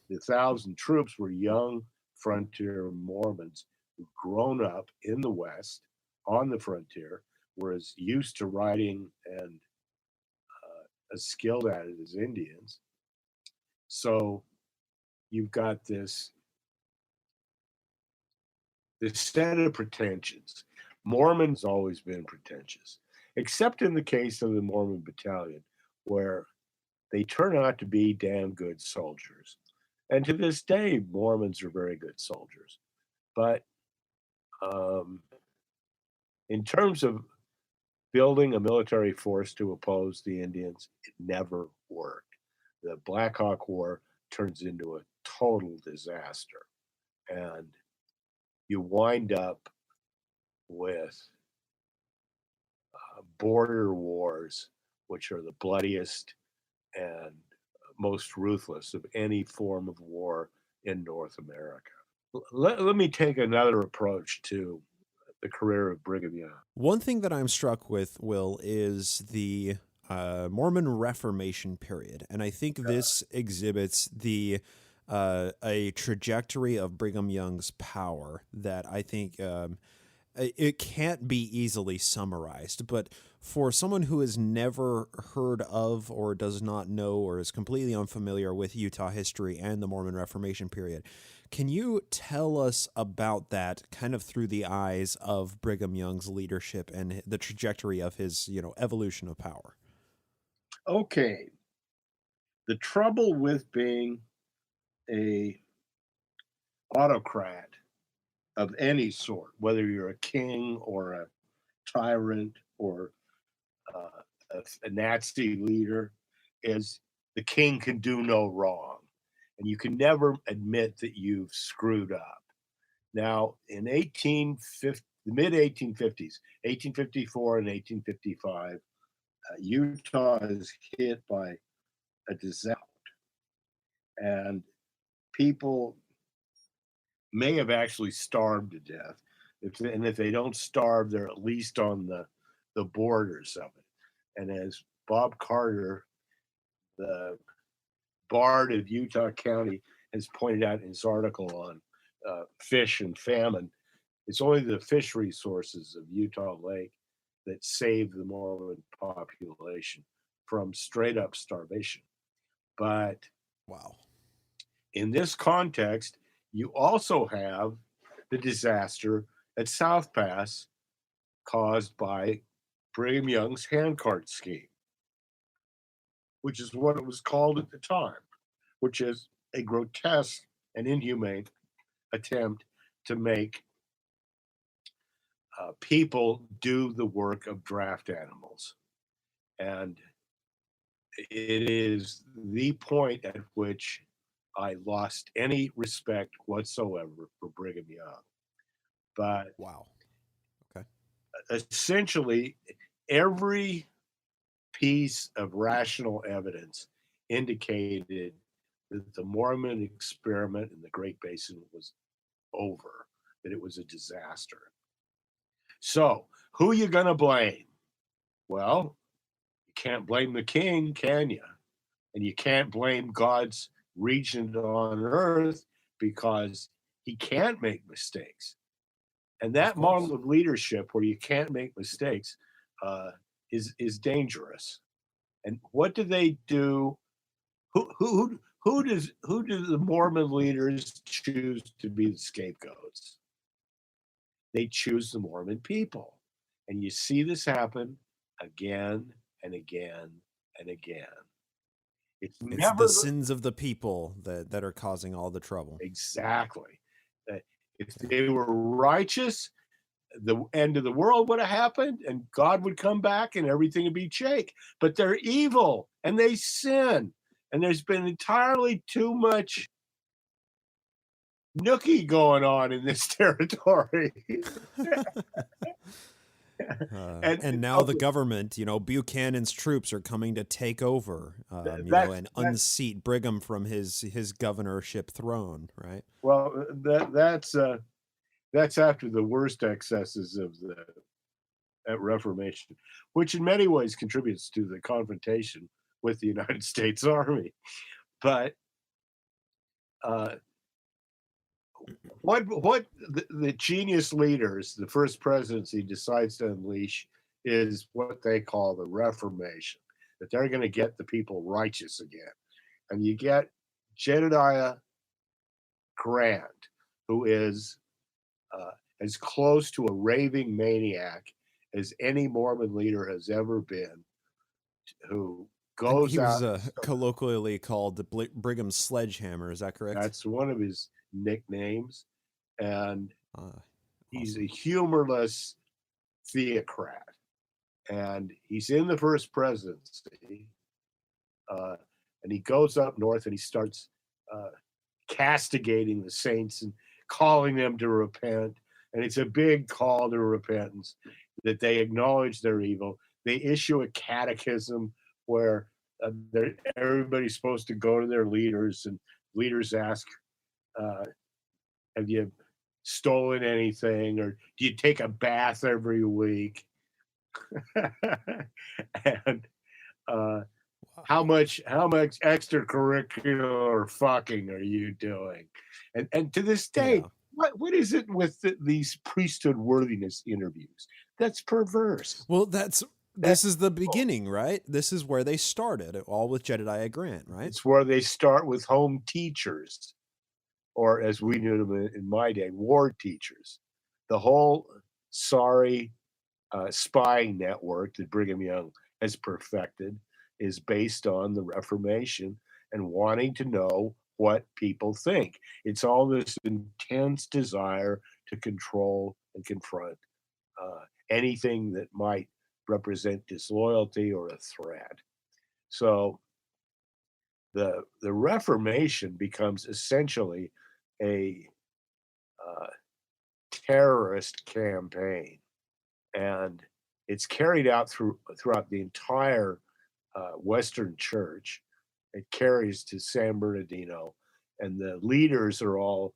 1,000 troops were young frontier Mormons who'd grown up in the West on the frontier, were as used to riding and as skilled at it as Indians. So you've got this set of pretensions. Mormon's always been pretentious, except in the case of the Mormon Battalion, where they turn out to be damn good soldiers. And to this day, Mormons are very good soldiers. But in terms of building a military force to oppose the Indians, it never worked. The Black Hawk War turns into a total disaster. And you wind up with border wars, which are the bloodiest and most ruthless of any form of war in North America. Let me take another approach to the career of Brigham Young. One thing that I'm struck with, Will, is the Mormon Reformation period. And I think this exhibits the a trajectory of Brigham Young's power that I think it can't be easily summarized. But for someone who has never heard of or does not know or is completely unfamiliar with Utah history and the Mormon Reformation period, can you tell us about that kind of through the eyes of Brigham Young's leadership and the trajectory of his, evolution of power? Okay. The trouble with being a autocrat of any sort, whether you're a king or a tyrant or a Nazi leader, is the king can do no wrong. And you can never admit that you've screwed up. Now, in the mid 1850s, 1854 and 1855, Utah is hit by a disaster. And people may have actually starved to death. If they don't starve, they're at least on the borders of it. And as Bob Carter, the Bard of Utah County, has pointed out in his article on fish and famine, it's only the fish resources of Utah Lake that save the Mormon population from straight up starvation. But Wow. in this context, you also have the disaster at South Pass caused by Brigham Young's handcart scheme, which is what it was called at the time, which is a grotesque and inhumane attempt to make people do the work of draft animals. And it is the point at which I lost any respect whatsoever for Brigham Young. But Wow. Okay. essentially, every piece of rational evidence indicated that the Mormon experiment in the Great Basin was over, that it was a disaster. So, who are you going to blame? Well, you can't blame the king, can you? And you can't blame God's regent on earth because he can't make mistakes. And that model of leadership where you can't make mistakes is dangerous. And what do they do? Who do the Mormon leaders choose to be the scapegoats? They choose the Mormon people. And you see this happen again and again and again. It's never the sins of the people that are causing all the trouble. Exactly. If they were righteous, the end of the world would have happened and God would come back and everything would be shake. But they're evil and they sin. And there's been entirely too much nookie going on in this territory. And now the government, Buchanan's troops are coming to take over, and unseat Brigham from his governorship throne, right? Well, that's after the worst excesses of the Reformation, which in many ways contributes to the confrontation with the United States Army. But what the genius leaders, the first presidency decides to unleash is what they call the Reformation, that they're going to get the people righteous again. And you get Jedediah Grant, who is as close to a raving maniac as any Mormon leader has ever been, who goes out. He was colloquially called the Brigham's sledgehammer. Is that correct? That's one of his nicknames. And he's a humorless theocrat. And he's in the first presidency. And he goes up north and he starts castigating the saints and calling them to repent. And it's a big call to repentance, that they acknowledge their evil. They issue a catechism where everybody's supposed to go to their leaders, and leaders ask, have you stolen anything, or do you take a bath every week? And wow. how much extracurricular fucking are you doing? And to this day, Yeah. what is it with these priesthood worthiness interviews? That's perverse. Well, this is the beginning, right? This is where they started, all with Jedediah Grant, right? It's where they start with home teachers, or as we knew them in my day, ward teachers. The whole spying network that Brigham Young has perfected is based on the Reformation and wanting to know what people think. It's all this intense desire to control and confront anything that might represent disloyalty or a threat. So the Reformation becomes essentially a terrorist campaign, and it's carried out throughout the entire Western Church. It carries to San Bernardino, and the leaders are all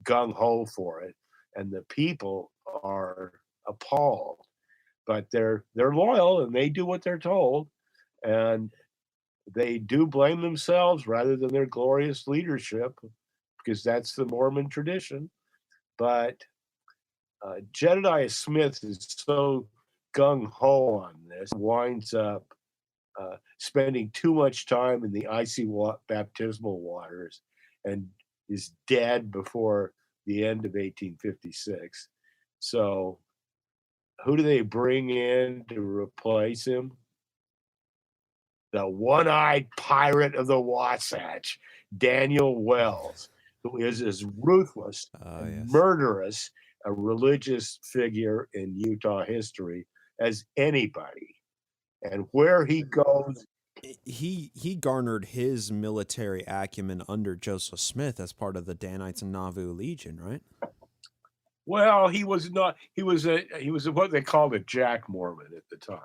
gung ho for it, and the people are appalled. But they're loyal and they do what they're told, and they do blame themselves rather than their glorious leadership, because that's the Mormon tradition. But Jedediah Smith is so gung ho on this, winds up spending too much time in the icy baptismal waters and is dead before the end of 1856. So, who do they bring in to replace him? The one-eyed pirate of the Wasatch, Daniel Wells, who is as ruthless and Yes. murderous a religious figure in Utah history as anybody. And where he goes, He garnered his military acumen under Joseph Smith as part of the Danites and Nauvoo Legion, right? well, he was not. He was what they called a Jack Mormon at the time.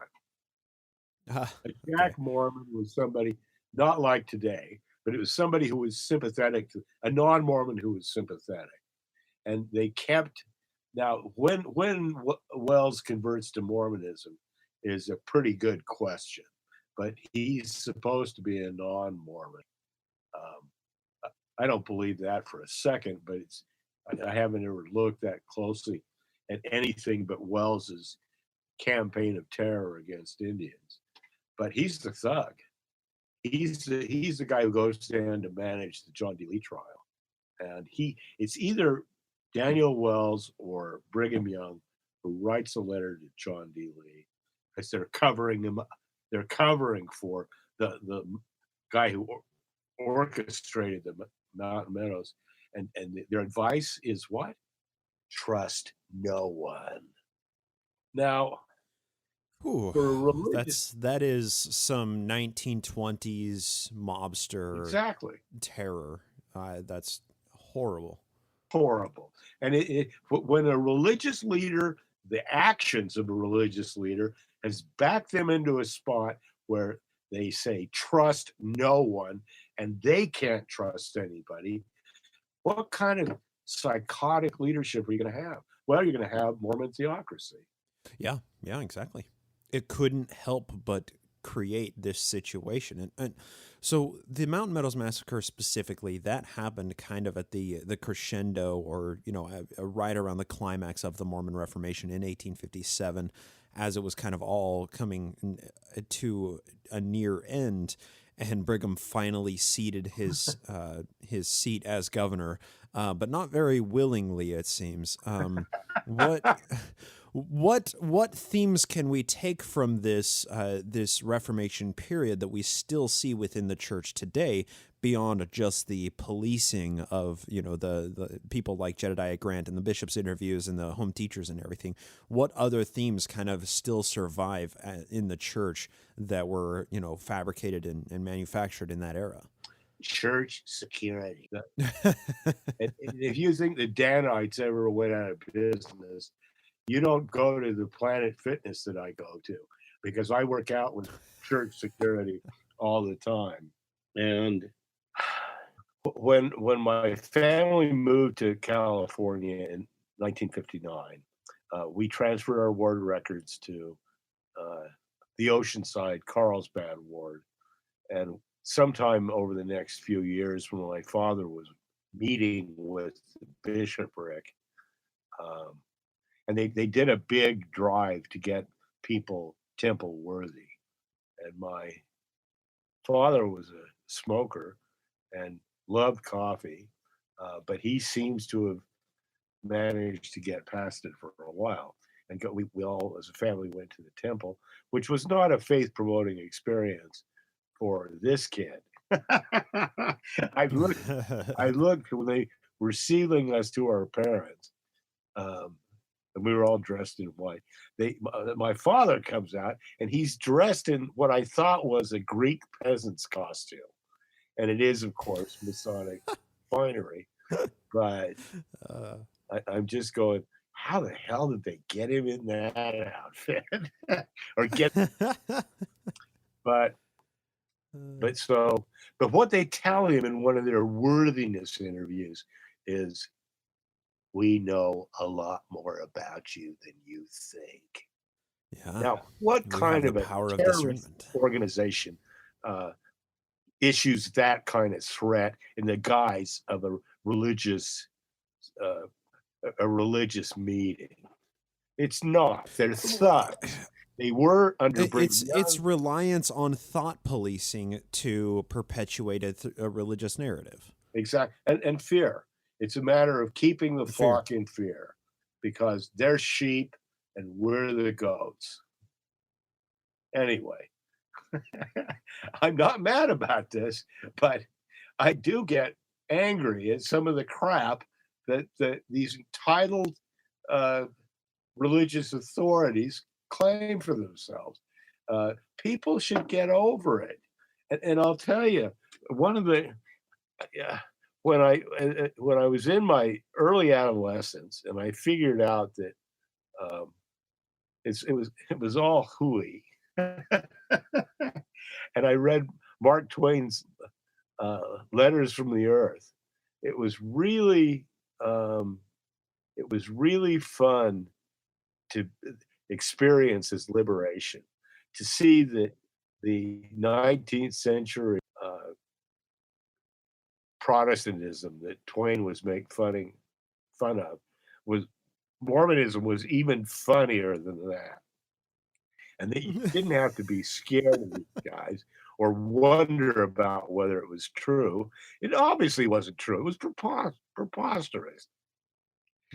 A Jack Okay. Mormon was somebody not like today, but it was somebody who was sympathetic to a non-Mormon who was sympathetic, and they kept. Now, when Wells converts to Mormonism is a pretty good question, but he's supposed to be a non-Mormon. I don't believe that for a second, but I haven't ever looked that closely at anything but Wells's campaign of terror against Indians. But he's the thug. He's the guy who goes in to manage the John D. Lee trial, and it's either Daniel Wells or Brigham Young who writes a letter to John D. Lee because they're covering him. They're covering for the guy who orchestrated the Mountain Meadows, and their advice is what? Trust no one. Now, Ooh, for a religious, that is some 1920s mobster exactly terror. That's horrible. horrible. And when a religious leader, the actions of a religious leader has backed them into a spot where they say trust no one, and they can't trust anybody, what kind of psychotic leadership are you going to have? Well, you're going to have Mormon theocracy. Yeah, exactly. It couldn't help but create this situation. And so the Mountain Meadows Massacre specifically, that happened kind of at the crescendo, or, right around the climax of the Mormon Reformation in 1857, as it was kind of all coming to a near end. And Brigham finally ceded his seat as governor, but not very willingly, it seems. What themes can we take from this this Reformation period that we still see within the church today, beyond just the policing of the people like Jedediah Grant and the bishop's interviews and the home teachers and everything? What other themes kind of still survive in the church that were fabricated and manufactured in that era? Church security. And if you think the Danites ever went out of business, you don't go to the Planet Fitness that I go to, because I work out with church security all the time. And when my family moved to California in 1959, we transferred our ward records to the Oceanside Carlsbad ward, And sometime over the next few years, when my father was meeting with the bishopric, um, and they did a big drive to get people temple worthy. And my father was a smoker and loved coffee, but he seems to have managed to get past it for a while. And we all, as a family, went to the temple, which was not a faith promoting experience for this kid. I looked, I looked when they were sealing us to our parents, and we were all dressed in white. My father comes out, and he's dressed in what I thought was a Greek peasant's costume, and it is, of course, Masonic finery. But I'm just going, how the hell did they get him in that outfit? Or get, but what they tell him in one of their worthiness interviews is, we know a lot more about you than you think. Yeah. Now, what kind of a terrorist organization issues that kind of threat in the guise of a religious meeting? It's not. They're thugs. They were under Brigham Young. It's reliance on thought policing to perpetuate a religious narrative. Exactly. And fear. It's a matter of keeping the flock in fear, because they're sheep and we're the goats. Anyway, I'm not mad about this, but I do get angry at some of the crap that these entitled religious authorities claim for themselves. People should get over it. And I'll tell you, one of the when I was in my early adolescence, and I figured out that it was all hooey, and I read Mark Twain's Letters from the Earth. It was really fun to experience his liberation, to see that the 19th century Protestantism that Twain was making fun of, was Mormonism was even funnier than that. And that you didn't have to be scared of these guys or wonder about whether it was true. It obviously wasn't true. It was preposterous.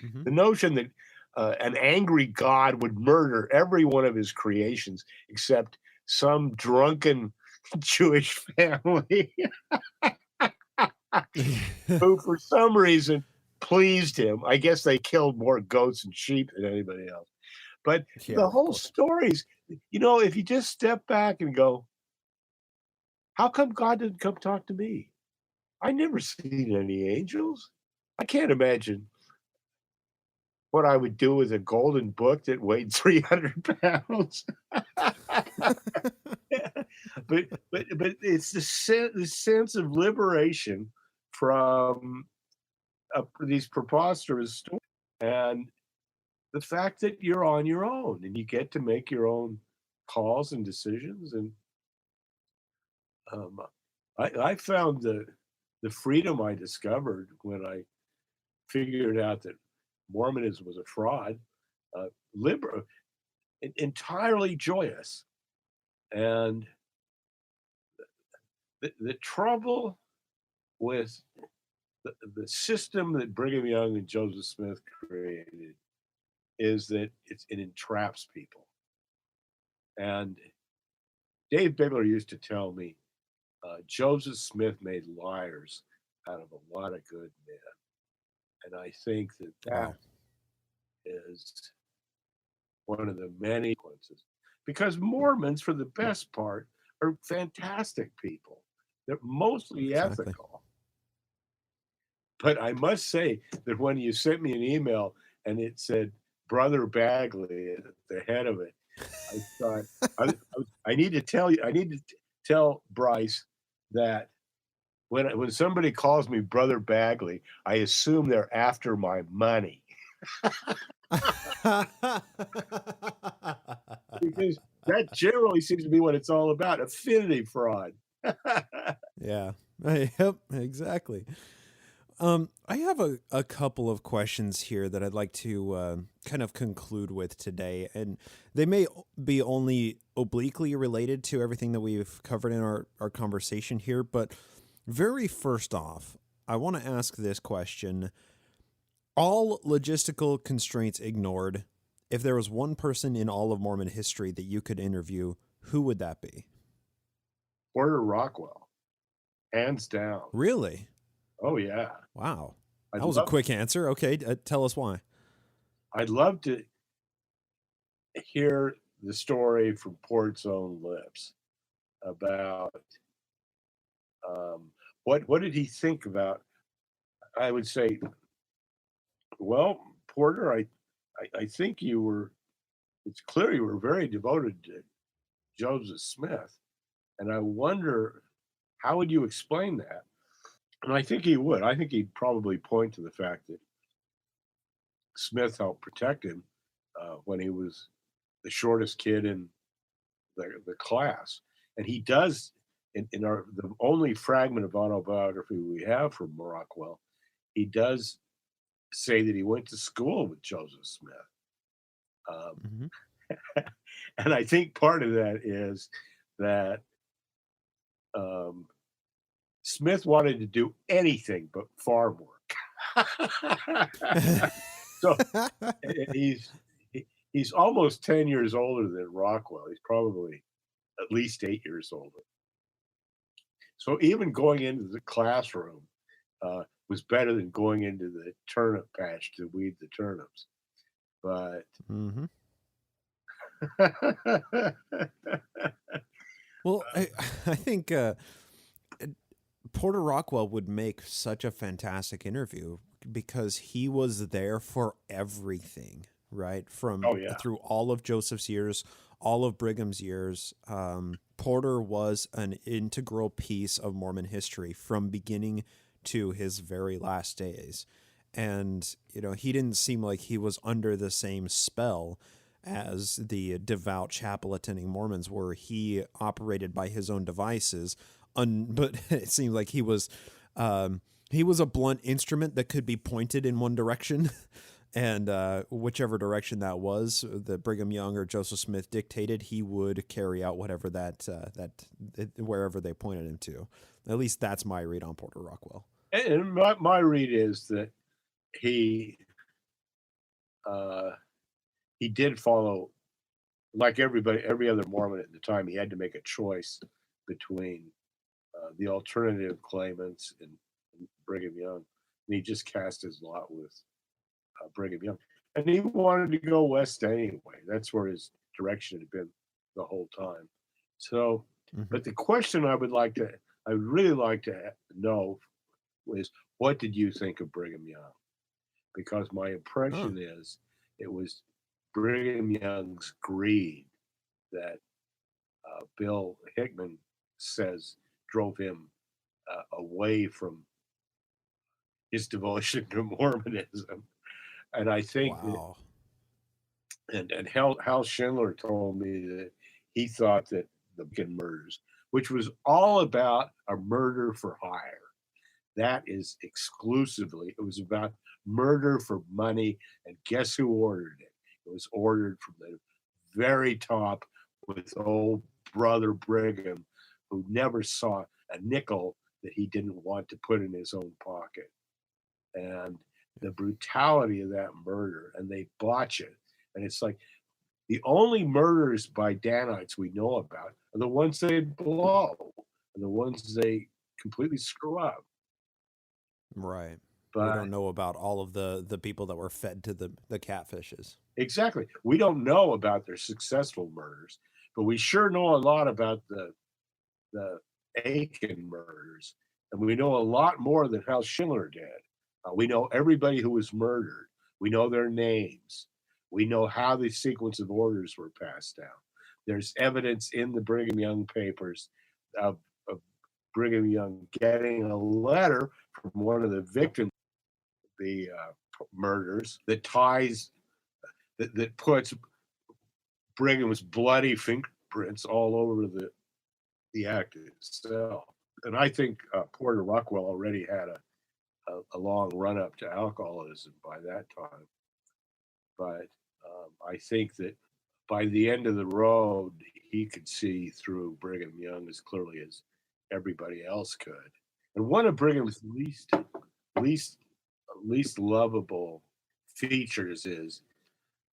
Mm-hmm. The notion that an angry God would murder every one of his creations except some drunken Jewish family who, for some reason, pleased him. I guess they killed more goats and sheep than anybody else. But the whole stories, if you just step back and go, how come God didn't come talk to me? I never seen any angels. I can't imagine what I would do with a golden book that weighed 300 pounds. but it's the sense of liberation from these preposterous stories, and the fact that you're on your own and you get to make your own calls and decisions. And I found the freedom I discovered when I figured out that Mormonism was a fraud, entirely joyous. And the trouble with the system that Brigham Young and Joseph Smith created is that it entraps people. And Dave Bigler used to tell me Joseph Smith made liars out of a lot of good men. And I think that is one of the many consequences. Because Mormons, for the best part, are fantastic people. They're mostly ethical. But I must say that when you sent me an email and it said Brother Bagley at the head of it, I thought, I need to tell Bryce that when somebody calls me Brother Bagley, I assume they're after my money. Because that generally seems to be what it's all about, affinity fraud. Yeah. Yep, exactly. I have a couple of questions here that I'd like to kind of conclude with today, and they may be only obliquely related to everything that we've covered in our conversation here. But very first off, I want to ask this question. All logistical constraints ignored, if there was one person in all of Mormon history that you could interview, who would that be? Porter Rockwell, hands down. Really? Oh yeah. Wow. I'd That was a love quick answer. Okay, tell us why. I'd love to hear the story from Port's own lips about um, what did he think about. I would say, well, Porter, I think you were. It's clear you were very devoted to Joseph Smith, and I wonder how would you explain that. And I think he would. I think he'd probably point to the fact that Smith helped protect him when he was the shortest kid in the class, and he does in our the only fragment of autobiography we have from Rockwell, he does say that he went to school with Joseph Smith, Hmm. and I think part of that is that um, Smith wanted to do anything but farm work. So he's he's almost 10 years older than Rockwell. He's probably at least 8 years older. So even going into the classroom was better than going into the turnip patch to weed the turnips. But Hmm. Well, I think Porter Rockwell would make such a fantastic interview because he was there for everything, right? oh From yeah, through all of Joseph's years, all of Brigham's years. Porter was an integral piece of Mormon history from beginning to his very last days. And, he didn't seem like he was under the same spell as the devout chapel attending Mormons were. He operated by his own devices, but it seemed like he was a blunt instrument that could be pointed in one direction, and whichever direction that was, that Brigham Young or Joseph Smith dictated, he would carry out whatever wherever they pointed him to. At least that's my read on Porter Rockwell. and my read is that he uh, he did follow like every other Mormon at the time. He had to make a choice between the alternative claimants and Brigham Young, and he just cast his lot with Brigham Young, and he wanted to go west anyway. That's where his direction had been the whole time. So, Mm-hmm. but the question I would really like to know was, what did you think of Brigham Young? Because my Huh. impression is it was Brigham Young's greed that Bill Hickman says drove him away from his devotion to Mormonism. And I think that, Wow. and Hal Schindler told me that he thought that the Bacon murders, which was all about a murder for hire, that is exclusively, it was about murder for money. And guess who ordered it? It was ordered from the very top with old brother Brigham, who never saw a nickel that he didn't want to put in his own pocket. And the brutality of that murder, and they botch it. And it's like the only murders by Danites we know about are the ones they blow and the ones they completely screw up. Right. We But don't know about all of the people that were fed to the catfishes. exactly, we don't know about their successful murders, but we sure know a lot about the Aiken murders, and we know a lot more than Hal Schindler did. We know everybody who was murdered. We know their names. We know how the sequence of orders were passed down. There's evidence in the Brigham Young papers of Brigham Young getting a letter from one of the victims of the murders that puts Brigham's bloody fingerprints all over the act itself. And I think Porter Rockwell already had a long run up to alcoholism by that time. But I think that by the end of the road, he could see through Brigham Young as clearly as everybody else could. And one of Brigham's least least lovable features is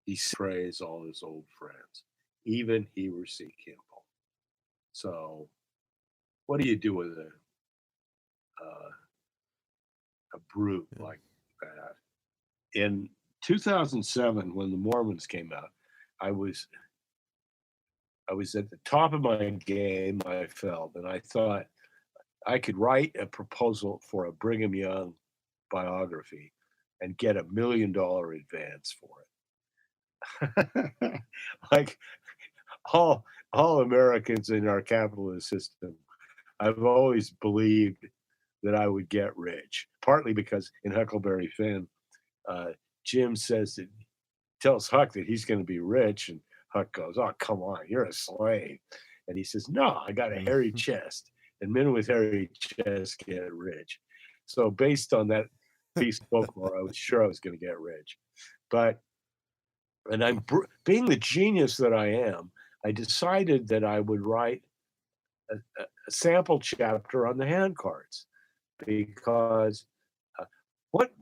he betrays all his old friends, even Heber C. Kimball. So, what do you do with a brute like that? In 2007, when the Mormons came out, I was at the top of my game, I felt, and I thought I could write a proposal for a Brigham Young biography and get $1 million advance for it. Like all Americans in our capitalist system, I've always believed that I would get rich. Partly because in Huckleberry Finn, Jim tells Huck that he's going to be rich, and Huck goes, "Oh, come on, you're a slave," and he says, "No, I got a hairy chest, and men with hairy chests get rich." So based on that piece of folklore, I was sure I was going to get rich, and being the genius that I am, I decided that I would write a sample chapter on the handcarts, because what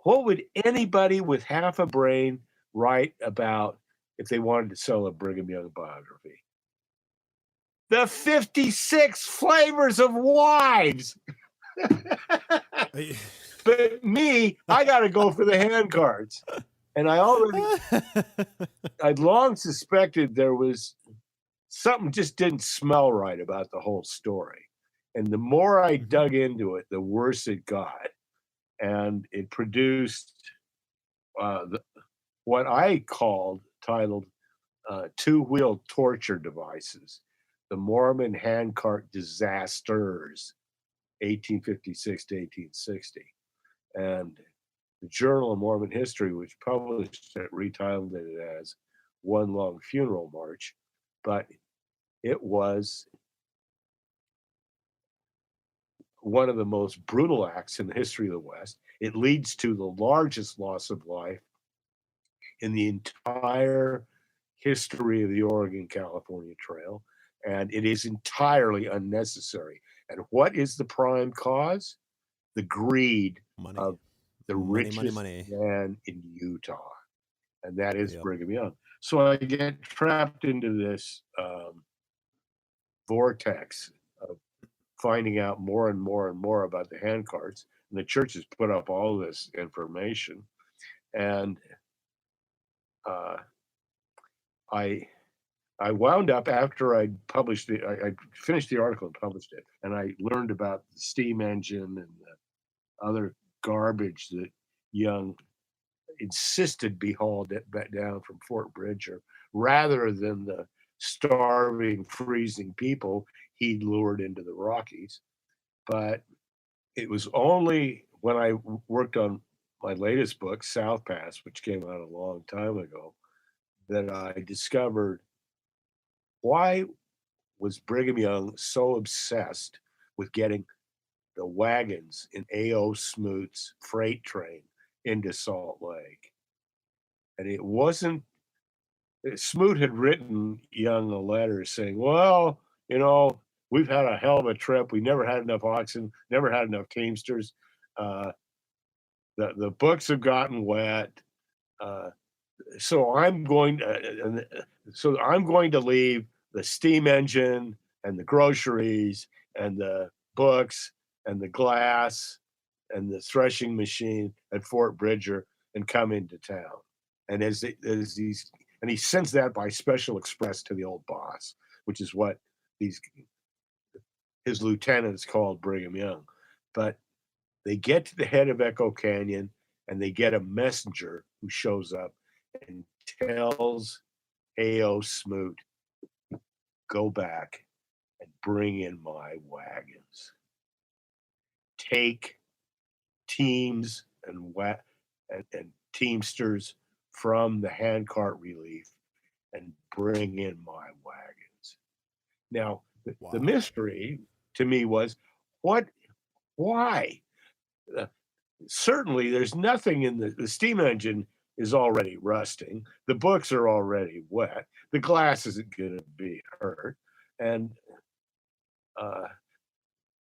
would anybody with half a brain write about if they wanted to sell a Brigham Young biography? The 56 flavors of wives. But me, I got to go for the handcarts. And I'd long suspected there was something just didn't smell right about the whole story. And the more I dug into it, the worse it got. And it produced what I titled Two-Wheel Torture Devices, The Mormon Handcart Disasters, 1856 to 1860. And the Journal of Mormon History, which published it, retitled it as One Long Funeral March, but it was one of the most brutal acts in the history of the West. It leads to the largest loss of life in the entire history of the Oregon-California Trail, and it is entirely unnecessary. And what is the prime cause? The greed of the richest man in Utah, and that is Brigham Young. So I get trapped into this vortex of finding out more and more and more about the handcarts, and the church has put up all this information, and I wound up, after I published it, I finished the article and published it, and I learned about the steam engine and the other garbage that Young insisted be hauled back down from Fort Bridger, rather than the starving, freezing people he lured into the Rockies. But it was only when I worked on my latest book, South Pass, which came out a long time ago, that I discovered why was Brigham Young so obsessed with getting the wagons in A.O. Smoot's freight train into Salt Lake. And it wasn't, Smoot had written Young a letter saying, well, we've had a hell of a trip. We never had enough oxen, never had enough teamsters. The books have gotten wet. So I'm going to leave the steam engine and the groceries and the books and the glass and the threshing machine at Fort Bridger and come into town. And he sends that by special express to the old boss, which is what his lieutenants called Brigham Young. But they get to the head of Echo Canyon and they get a messenger who shows up and tells A.O. Smoot, go back and bring in my wagons. Take teams and teamsters from the handcart relief and bring in my wagons. Now, The mystery to me was why? Uh, Certainly, there's nothing in the steam engine is already rusting. The books are already wet. The glass isn't going to be hurt, and uh,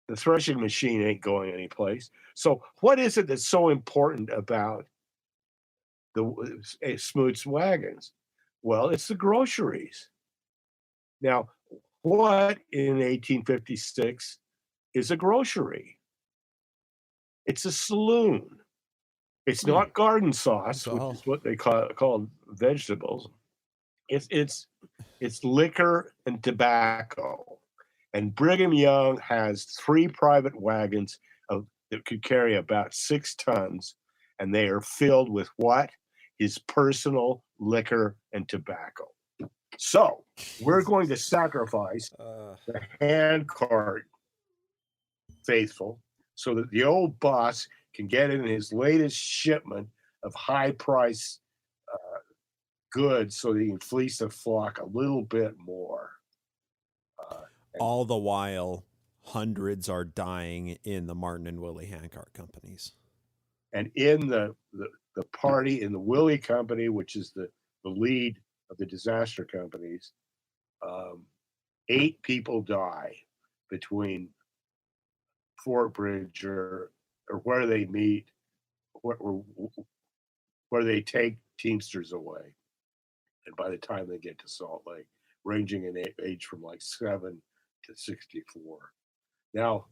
the threshing machine ain't going anyplace. So, what is it that's so important about the Smoot's wagons? Well, it's the groceries. Now, what in 1856 is a grocery? It's a saloon. It's not garden sauce, which is what they call vegetables. It's liquor and tobacco. And Brigham Young has 3 private wagons that could carry about 6 tons, and they are filled with what? His personal liquor and tobacco. So we're going to sacrifice the handcart faithful so that the old boss can get in his latest shipment of high price goods so that he can fleece the flock a little bit more. All the while, hundreds are dying in the Martin and Willie handcart companies. And in the party, in the Willie Company, which is the lead of the disaster companies, 8 people die between Fort Bridger or where they meet, where they take Teamsters away. And by the time they get to Salt Lake, ranging in age from like 7 to 64. Now,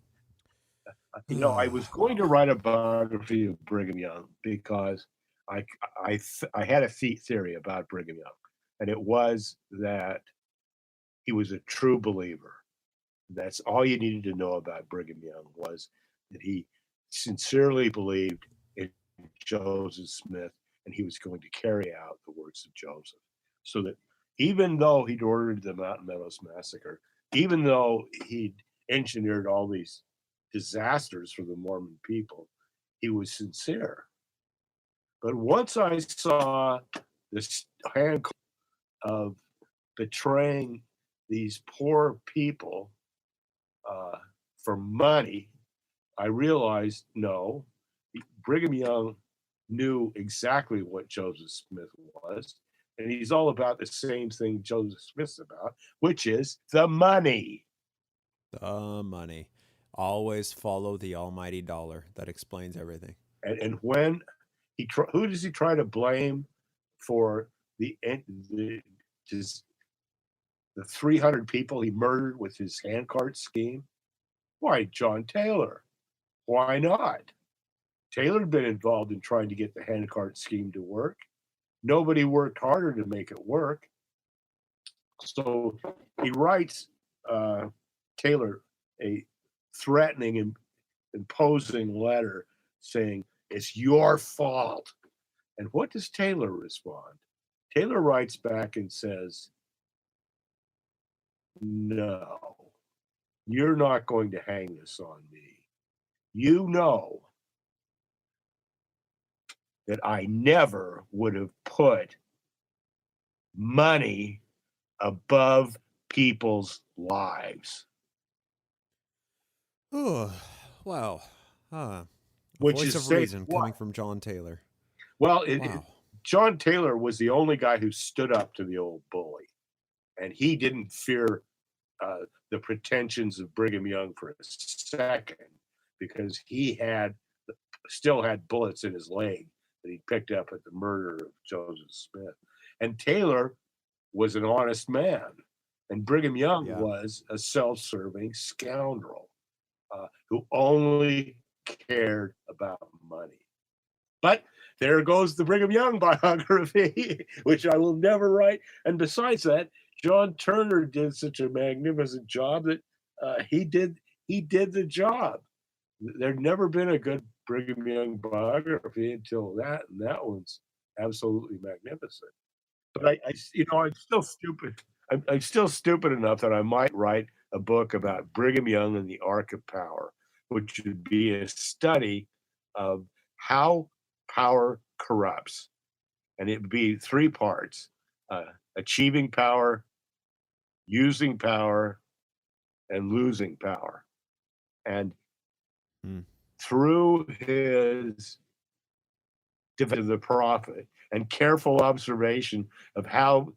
I was going to write a biography of Brigham Young because I had a theory about Brigham Young, and it was that he was a true believer. That's all you needed to know about Brigham Young, was that he sincerely believed in Joseph Smith, and he was going to carry out the words of Joseph. So that even though he'd ordered the Mountain Meadows Massacre, even though he'd engineered all these disasters for the Mormon people, he was sincere. But once I saw this hand of betraying these poor people for money, I realized no, Brigham Young knew exactly what Joseph Smith was, and he's all about the same thing Joseph Smith's about, which is the money. The money. Always follow the almighty dollar. That explains everything. And when who does he try to blame for the 300 people he murdered with his handcart scheme? Why, John Taylor. Why not? Taylor had been involved in trying to get the handcart scheme to work. Nobody worked harder to make it work. So he writes Taylor a threatening and imposing letter saying, "It's your fault." And what does Taylor respond? Taylor writes back and says, "No, you're not going to hang this on me. You know that I never would have put money above people's lives." Oh, wow. Which Voice is of reason coming from John Taylor. Well, John Taylor was the only guy who stood up to the old bully, and he didn't fear the pretensions of Brigham Young for a second, because he still had bullets in his leg that he picked up at the murder of Joseph Smith. And Taylor was an honest man, and Brigham Young was a self-serving scoundrel who only cared about money. But there goes the Brigham Young biography, which I will never write. And besides that, John Turner did such a magnificent job that he did the job. There'd never been a good Brigham Young biography until that, and that one's absolutely magnificent. But I'm still stupid. I'm still stupid enough that I might write a book about Brigham Young and the Ark of Power, which would be a study of how power corrupts. And it would be 3 parts: achieving power, using power, and losing power. And Hmm. through his defense of the prophet and careful observation of how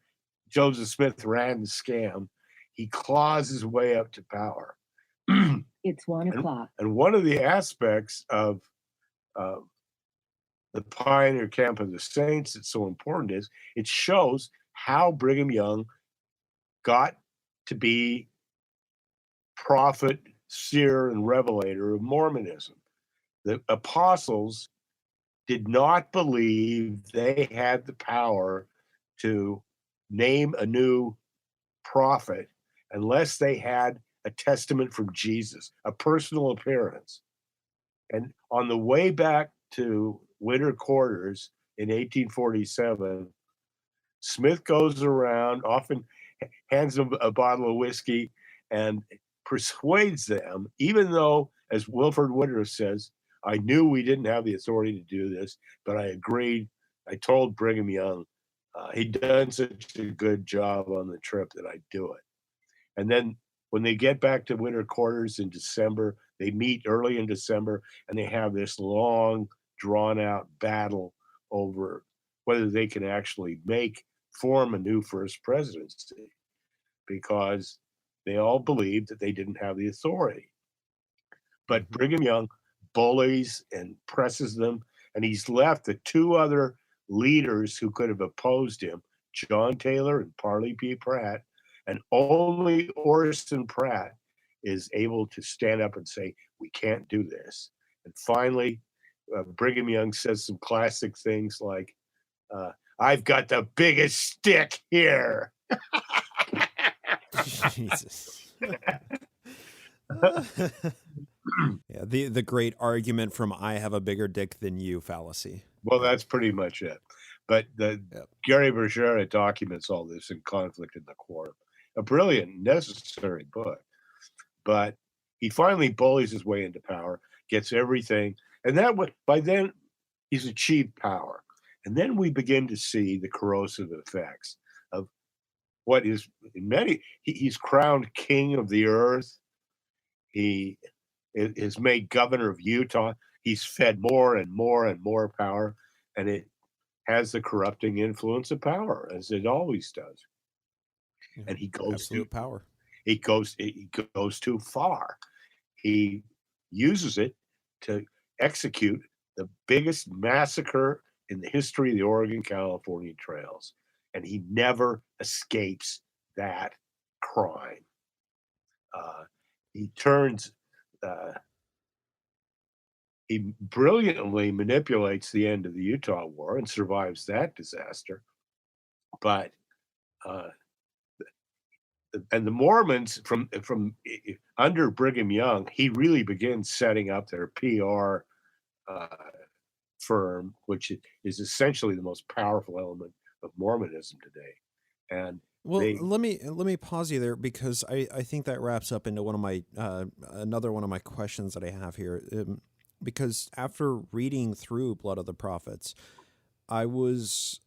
Joseph Smith ran the scam, he claws his way up to power. It's 1:00. And one of the aspects of the pioneer camp of the saints that's so important is it shows how Brigham Young got to be prophet, seer, and revelator of Mormonism. The apostles did not believe they had the power to name a new prophet unless they had a testament from Jesus, a personal appearance. And on the way back to winter quarters in 1847, Smith goes around, often hands them a bottle of whiskey, and persuades them, even though, as Wilford Woodruff says, I knew we didn't have the authority to do this, but I agreed. I told Brigham Young he'd done such a good job on the trip that I'd do it. And then when they get back to winter quarters in December, they meet early in December, and they have this long, drawn-out battle over whether they can actually form a new first presidency, because they all believed that they didn't have the authority. But Brigham Young bullies and presses them, and he's left the two other leaders who could have opposed him, John Taylor and Parley P. Pratt, and only Orson Pratt is able to stand up and say, we can't do this. And finally, Brigham Young says some classic things like, I've got the biggest stick here. Jesus. Yeah, the great argument from I have a bigger dick than you fallacy. Well, that's pretty much it. But Gary Bergera documents all this in Conflict in the Quorum, a brilliant, necessary book. But he finally bullies his way into power, gets everything, and by then he's achieved power. And then we begin to see the corrosive effects of what is he's crowned king of the earth. He is made governor of Utah. He's fed more and more and more power, and it has the corrupting influence of power, as it always does. Yeah, and he goes absolute power. He goes too far. He uses it to execute the biggest massacre in the history of the Oregon-California trails, and he never escapes that crime. He brilliantly manipulates the end of the Utah War and survives that disaster. But and the Mormons from under Brigham Young, he really begins setting up their PR firm, which is essentially the most powerful element of Mormonism today. And well, let me pause you there, because I think that wraps up into one of my another one of my questions that I have here. Because after reading through Blood of the Prophets, I was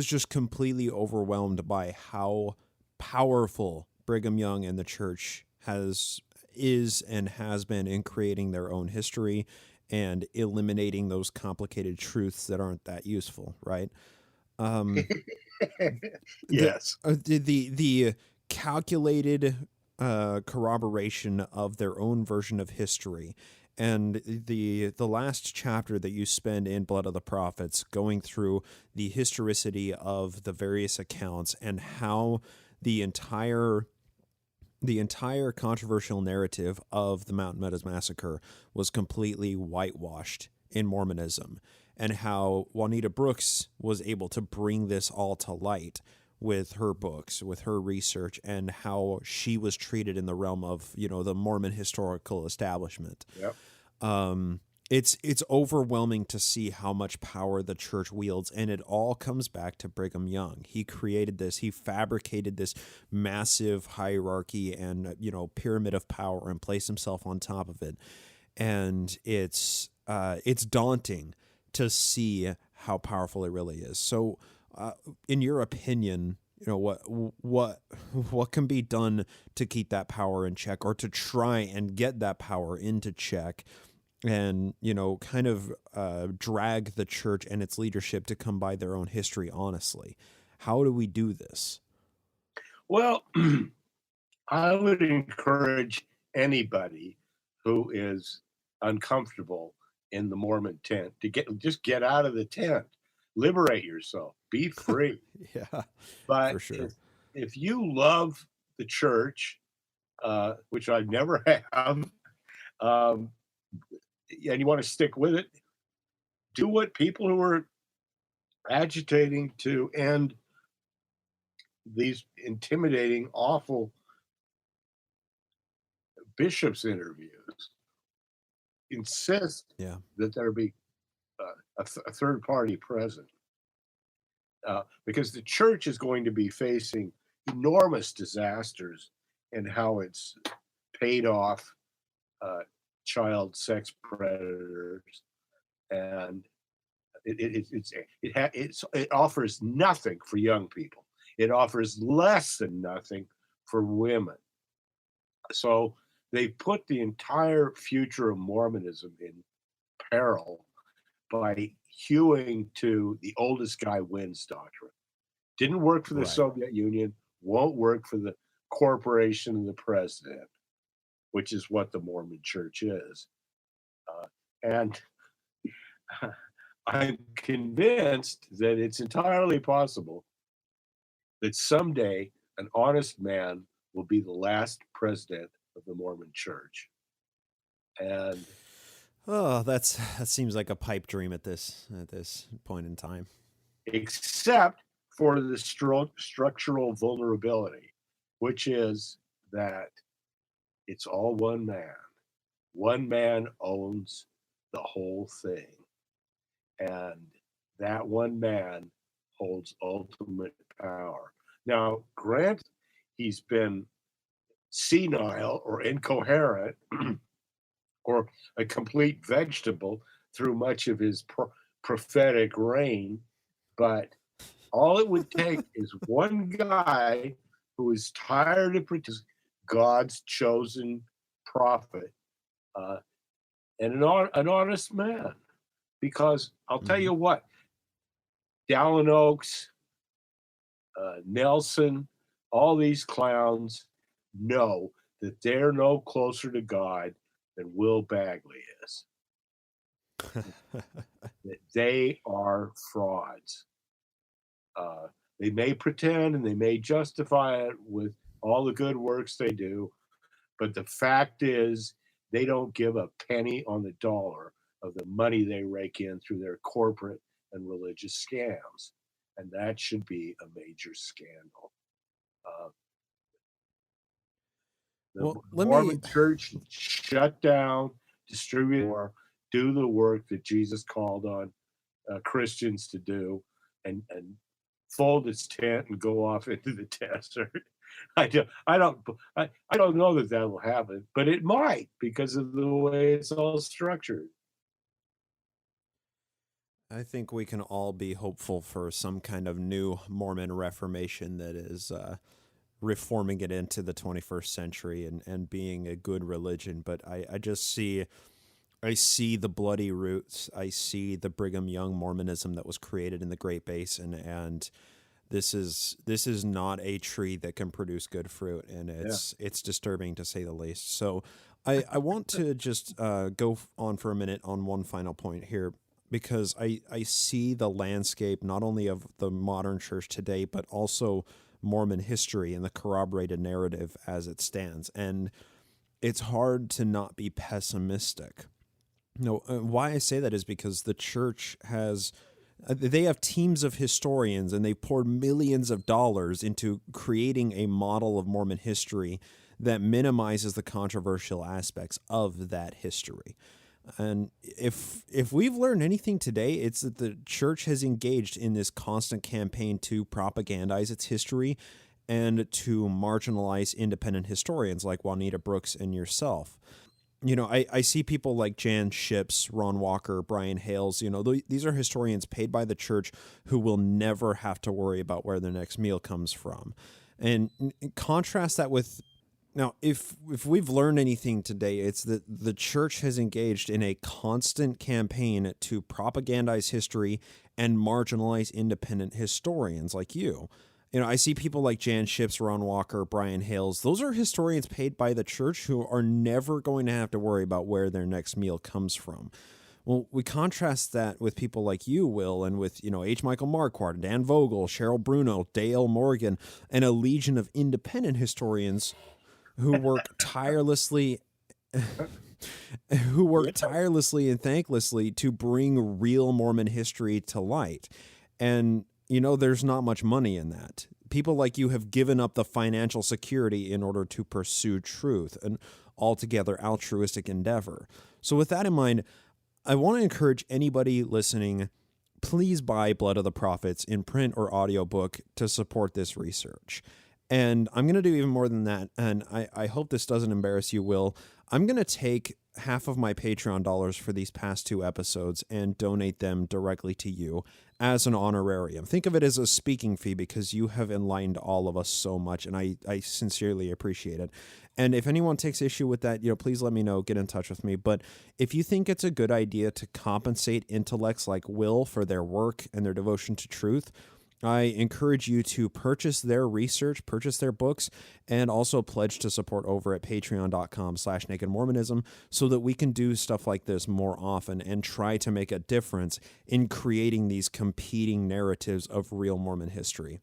just completely overwhelmed by how powerful Brigham Young and the church is and has been in creating their own history and eliminating those complicated truths that aren't that useful, right? Yes. The calculated corroboration of their own version of history, and the last chapter that you spend in Blood of the Prophets going through the historicity of the various accounts and how the entire controversial narrative of the Mountain Meadows Massacre was completely whitewashed in Mormonism, and how Juanita Brooks was able to bring this all to light with her books, with her research, and how she was treated in the realm of, the Mormon historical establishment. Yep. It's overwhelming to see how much power the church wields, and it all comes back to Brigham Young. He created this, he fabricated this massive hierarchy and, pyramid of power and placed himself on top of it. And it's daunting to see how powerful it really is. So, in your opinion, what can be done to keep that power in check, or to try and get that power into check, and kind of drag the church and its leadership to come by their own history honestly. How do we do this? Well, I would encourage anybody who is uncomfortable in the Mormon tent to get out of the tent, liberate yourself, be free. Yeah, But for sure. if you love the church, which I never have, um, and you want to stick with it, do what people who are agitating to end these intimidating, awful bishops' interviews. Insist Yeah. that there be a third party present, because the church is going to be facing enormous disasters in how it's paid off child sex predators, and it offers nothing for young people. It offers less than nothing for women. So they put the entire future of Mormonism in peril by hewing to the oldest guy wins doctrine. Didn't work for the Right. Soviet Union, won't work for the corporation and the president, which is what the Mormon church is. And I'm convinced that it's entirely possible that someday an honest man will be the last president of the Mormon church. And Oh, that seems like a pipe dream at this point in time. except for the structural vulnerability, which is that it's all one man. One man owns the whole thing. And that one man holds ultimate power. Now, granted, he's been senile or incoherent or a complete vegetable through much of his prophetic reign, but all it would take is one guy who is tired of God's chosen prophet, and an honest man. Because I'll tell you what, Dallin Oaks, Nelson, all these clowns know that they're no closer to God than Will Bagley is. That they are frauds. They may pretend and they may justify it with all the good works they do, but the fact is they don't give a penny on the dollar of the money they rake in through their corporate and religious scams. And that should be a major scandal. The Mormon church shut down, distribute more, do the work that Jesus called on Christians to do, and fold its tent and go off into the desert. I don't know that will happen, but it might because of the way it's all structured. I think we can all be hopeful for some kind of new Mormon reformation that is reforming it into the 21st century and being a good religion. But I see the bloody roots. I see the Brigham Young Mormonism that was created in the Great Basin, and this is not a tree that can produce good fruit, and it's disturbing to say the least. So I want to just go on for a minute on one final point here, because I see the landscape not only of the modern church today, but also Mormon history and the corroborated narrative as it stands. And it's hard to not be pessimistic. Why I say that is because the church they have teams of historians, and they poured millions of dollars into creating a model of Mormon history that minimizes the controversial aspects of that history. And if we've learned anything today, it's that the church has engaged in this constant campaign to propagandize its history and to marginalize independent historians like Juanita Brooks and yourself. I see people like Jan Ships, Ron Walker, Brian Hales. These are historians paid by the church who will never have to worry about where their next meal comes from. And contrast that with, now, if we've learned anything today, it's that the church has engaged in a constant campaign to propagandize history and marginalize independent historians like you. I see people like Jan Ships, Ron Walker, Brian Hales. Those are historians paid by the church who are never going to have to worry about where their next meal comes from. Well, we contrast that with people like you, Will, and with, H. Michael Marquardt, Dan Vogel, Cheryl Bruno, Dale Morgan, and a legion of independent historians who work tirelessly and thanklessly to bring real Mormon history to light. And there's not much money in that. People like you have given up the financial security in order to pursue truth, an altogether altruistic endeavor. So with that in mind, I want to encourage anybody listening, please buy Blood of the Prophets in print or audiobook to support this research. And I'm going to do even more than that. And I hope this doesn't embarrass you, Will. I'm going to take half of my Patreon dollars for these past 2 episodes and donate them directly to you as an honorarium. Think of it as a speaking fee because you have enlightened all of us so much, and I sincerely appreciate it. And if anyone takes issue with that, please let me know, get in touch with me. But if you think it's a good idea to compensate intellects like Will for their work and their devotion to truth, I encourage you to purchase their research, purchase their books, and also pledge to support over at patreon.com/nakedmormonism so that we can do stuff like this more often and try to make a difference in creating these competing narratives of real Mormon history.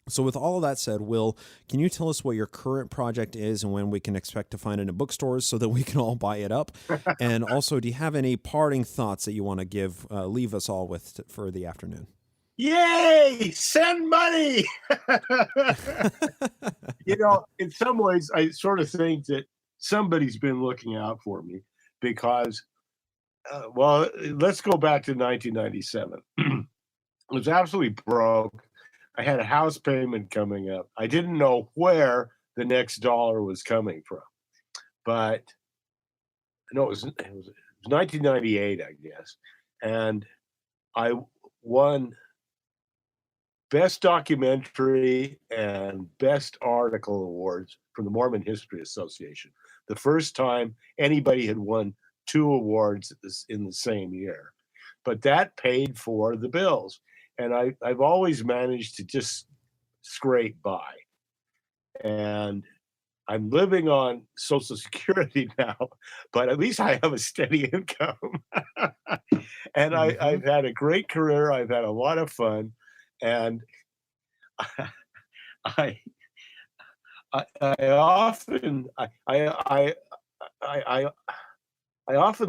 So with all of that said, Will, can you tell us what your current project is and when we can expect to find it in bookstores so that we can all buy it up? And also, do you have any parting thoughts that you want to leave us all with for the afternoon? Yay! Send money! In some ways, I sort of think that somebody's been looking out for me because, let's go back to 1997. I was absolutely broke. I had a house payment coming up. I didn't know where the next dollar was coming from. But no, it was 1998, I guess. And I won Best Documentary and Best Article awards from the Mormon History Association. The first time anybody had won 2 awards in the same year. But that paid for the bills. And I've always managed to just scrape by. And I'm living on Social Security now, but at least I have a steady income. And I've had a great career. I've had a lot of fun. And I often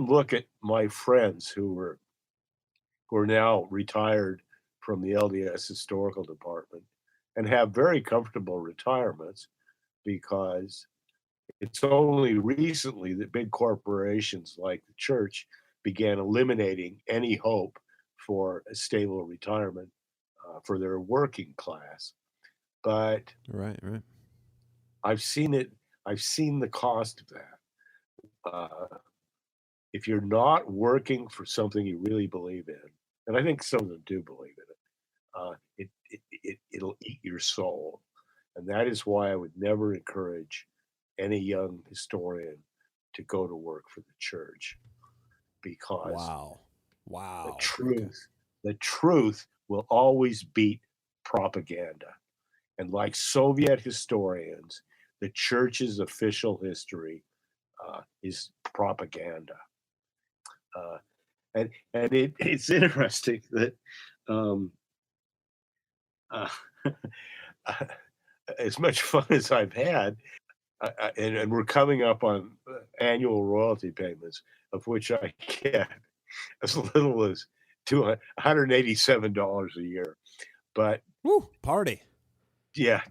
look at my friends who are now retired from the LDS Historical Department and have very comfortable retirements because it's only recently that big corporations like the church began eliminating any hope for a stable retirement for their working class. But right. I've seen it. I've seen the cost of that. If you're not working for something you really believe in, and I think some of them do believe in it, it'll eat your soul. And that is why I would never encourage any young historian to go to work for the church, because wow, the truth will always beat propaganda. And like Soviet historians, the church's official history is propaganda. And it's interesting that as much fun as I've had, and we're coming up on annual royalty payments, of which I get as little as $187 a year. But party. Yeah,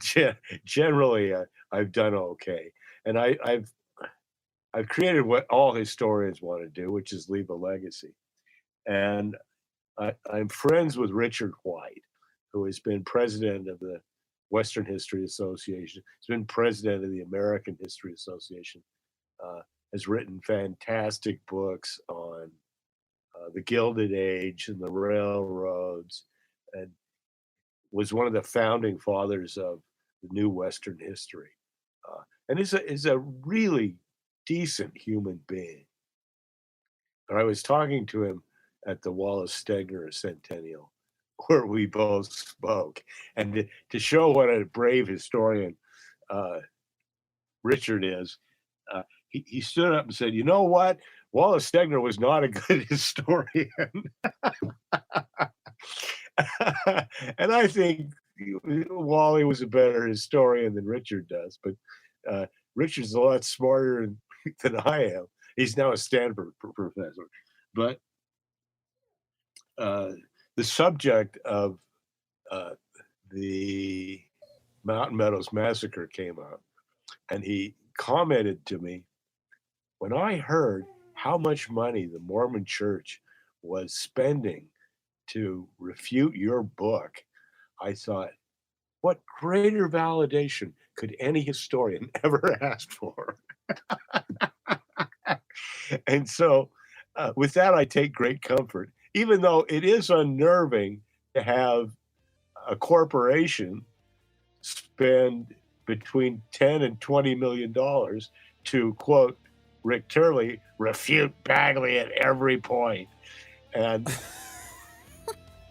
generally I've done okay, and I've created what all historians want to do, which is leave a legacy. And I'm friends with Richard White, who has been president of the Western History Association. He's been president of the American History Association. has written fantastic books on the Gilded Age and the railroads, and was one of the founding fathers of the new Western history, and is a really decent human being. But I was talking to him at the Wallace Stegner Centennial, where we both spoke, and to show what a brave historian Richard is, he stood up and said, "You know what? Wallace Stegner was not a good historian." And I think Wally was a better historian than Richard does, but Richard's a lot smarter than I am. He's now a Stanford professor. But the subject of the Mountain Meadows Massacre came up, and he commented to me, when I heard how much money the Mormon Church was spending to refute your book, I thought, what greater validation could any historian ever ask for? And so, with that, I take great comfort, even though it is unnerving to have a corporation spend between 10 and $20 million to, quote, Rick Turley, refute Bagley at every point. And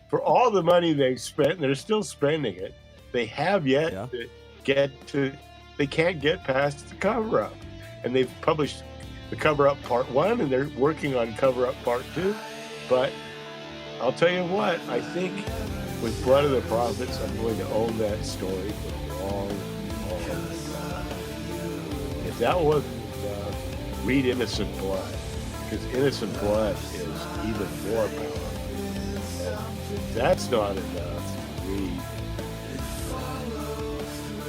for all the money they've spent, and they're still spending it, they have yet they can't get past the cover-up. And they've published the cover-up part 1, and they're working on cover-up part 2. But I'll tell you what, I think with Blood of the Prophets, I'm going to own that story for a long time. If that wasn't read Innocent Blood, because Innocent Blood is even more powerful. And if that's not enough, read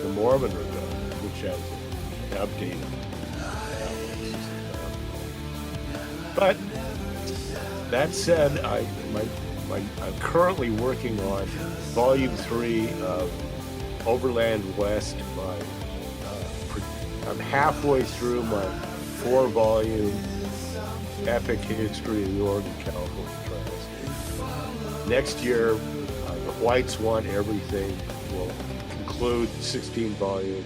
The Mormon Rebellion, which has an updated But that said, I'm currently working on Volume 3 of Overland West. I'm halfway through my 4-volume epic history of the Oregon California Trails. Next year, The Whites Want Everything will conclude the 16-volume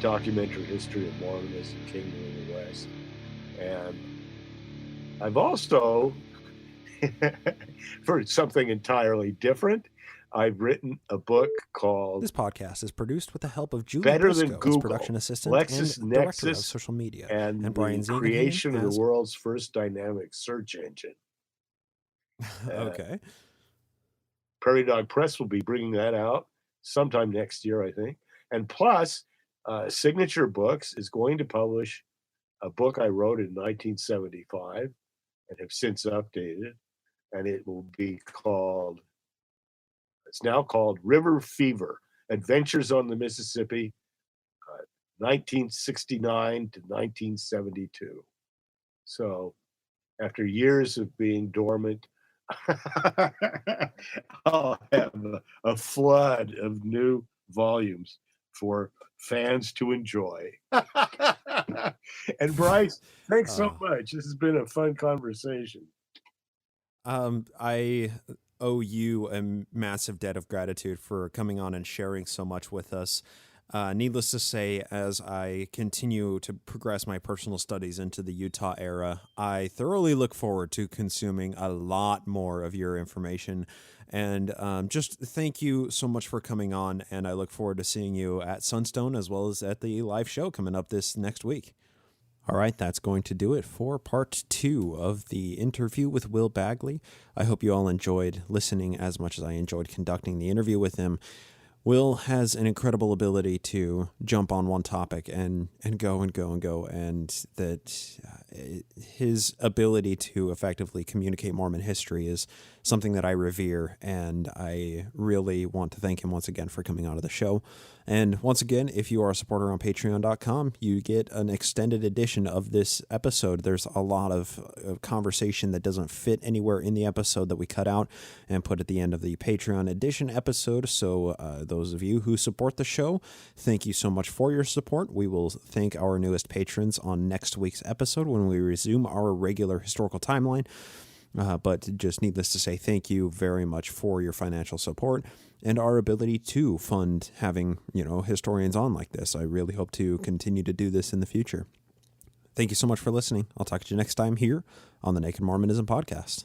documentary history of Mormonism, Kingdom of the West. And I've also, for something entirely different, I've written a book called This podcast is produced with the help of Julie Better Briscoe Than as Google, production assistant LexisNexis, and director of social media, and Brian the Zingaheen creation of as the world's first dynamic search engine. okay. Prairie Dog Press will be bringing that out sometime next year, I think. And plus, Signature Books is going to publish a book I wrote in 1975 and have since updated, and it will be called, it's now called River Fever, Adventures on the Mississippi, 1969 to 1972. So after years of being dormant, I'll have a flood of new volumes for fans to enjoy. And Bryce, thanks so much. This has been a fun conversation. I owe you a massive debt of gratitude for coming on and sharing so much with us. Needless to say, as I continue to progress my personal studies into the Utah era, I thoroughly look forward to consuming a lot more of your information. And just thank you so much for coming on. And I look forward to seeing you at Sunstone as well as at the live show coming up this next week. All right, that's going to do it for part 2 of the interview with Will Bagley. I hope you all enjoyed listening as much as I enjoyed conducting the interview with him. Will has an incredible ability to jump on one topic and go, and that his ability to effectively communicate Mormon history is something that I revere, and I really want to thank him once again for coming on to the show. And once again, if you are a supporter on patreon.com, you get an extended edition of this episode. There's a lot of conversation that doesn't fit anywhere in the episode that we cut out and put at the end of the Patreon edition episode. So those of you who support the show, thank you so much for your support. We will thank our newest patrons on next week's episode when we resume our regular historical timeline. But just needless to say, thank you very much for your financial support and our ability to fund having, historians on like this. I really hope to continue to do this in the future. Thank you so much for listening. I'll talk to you next time here on the Naked Mormonism Podcast.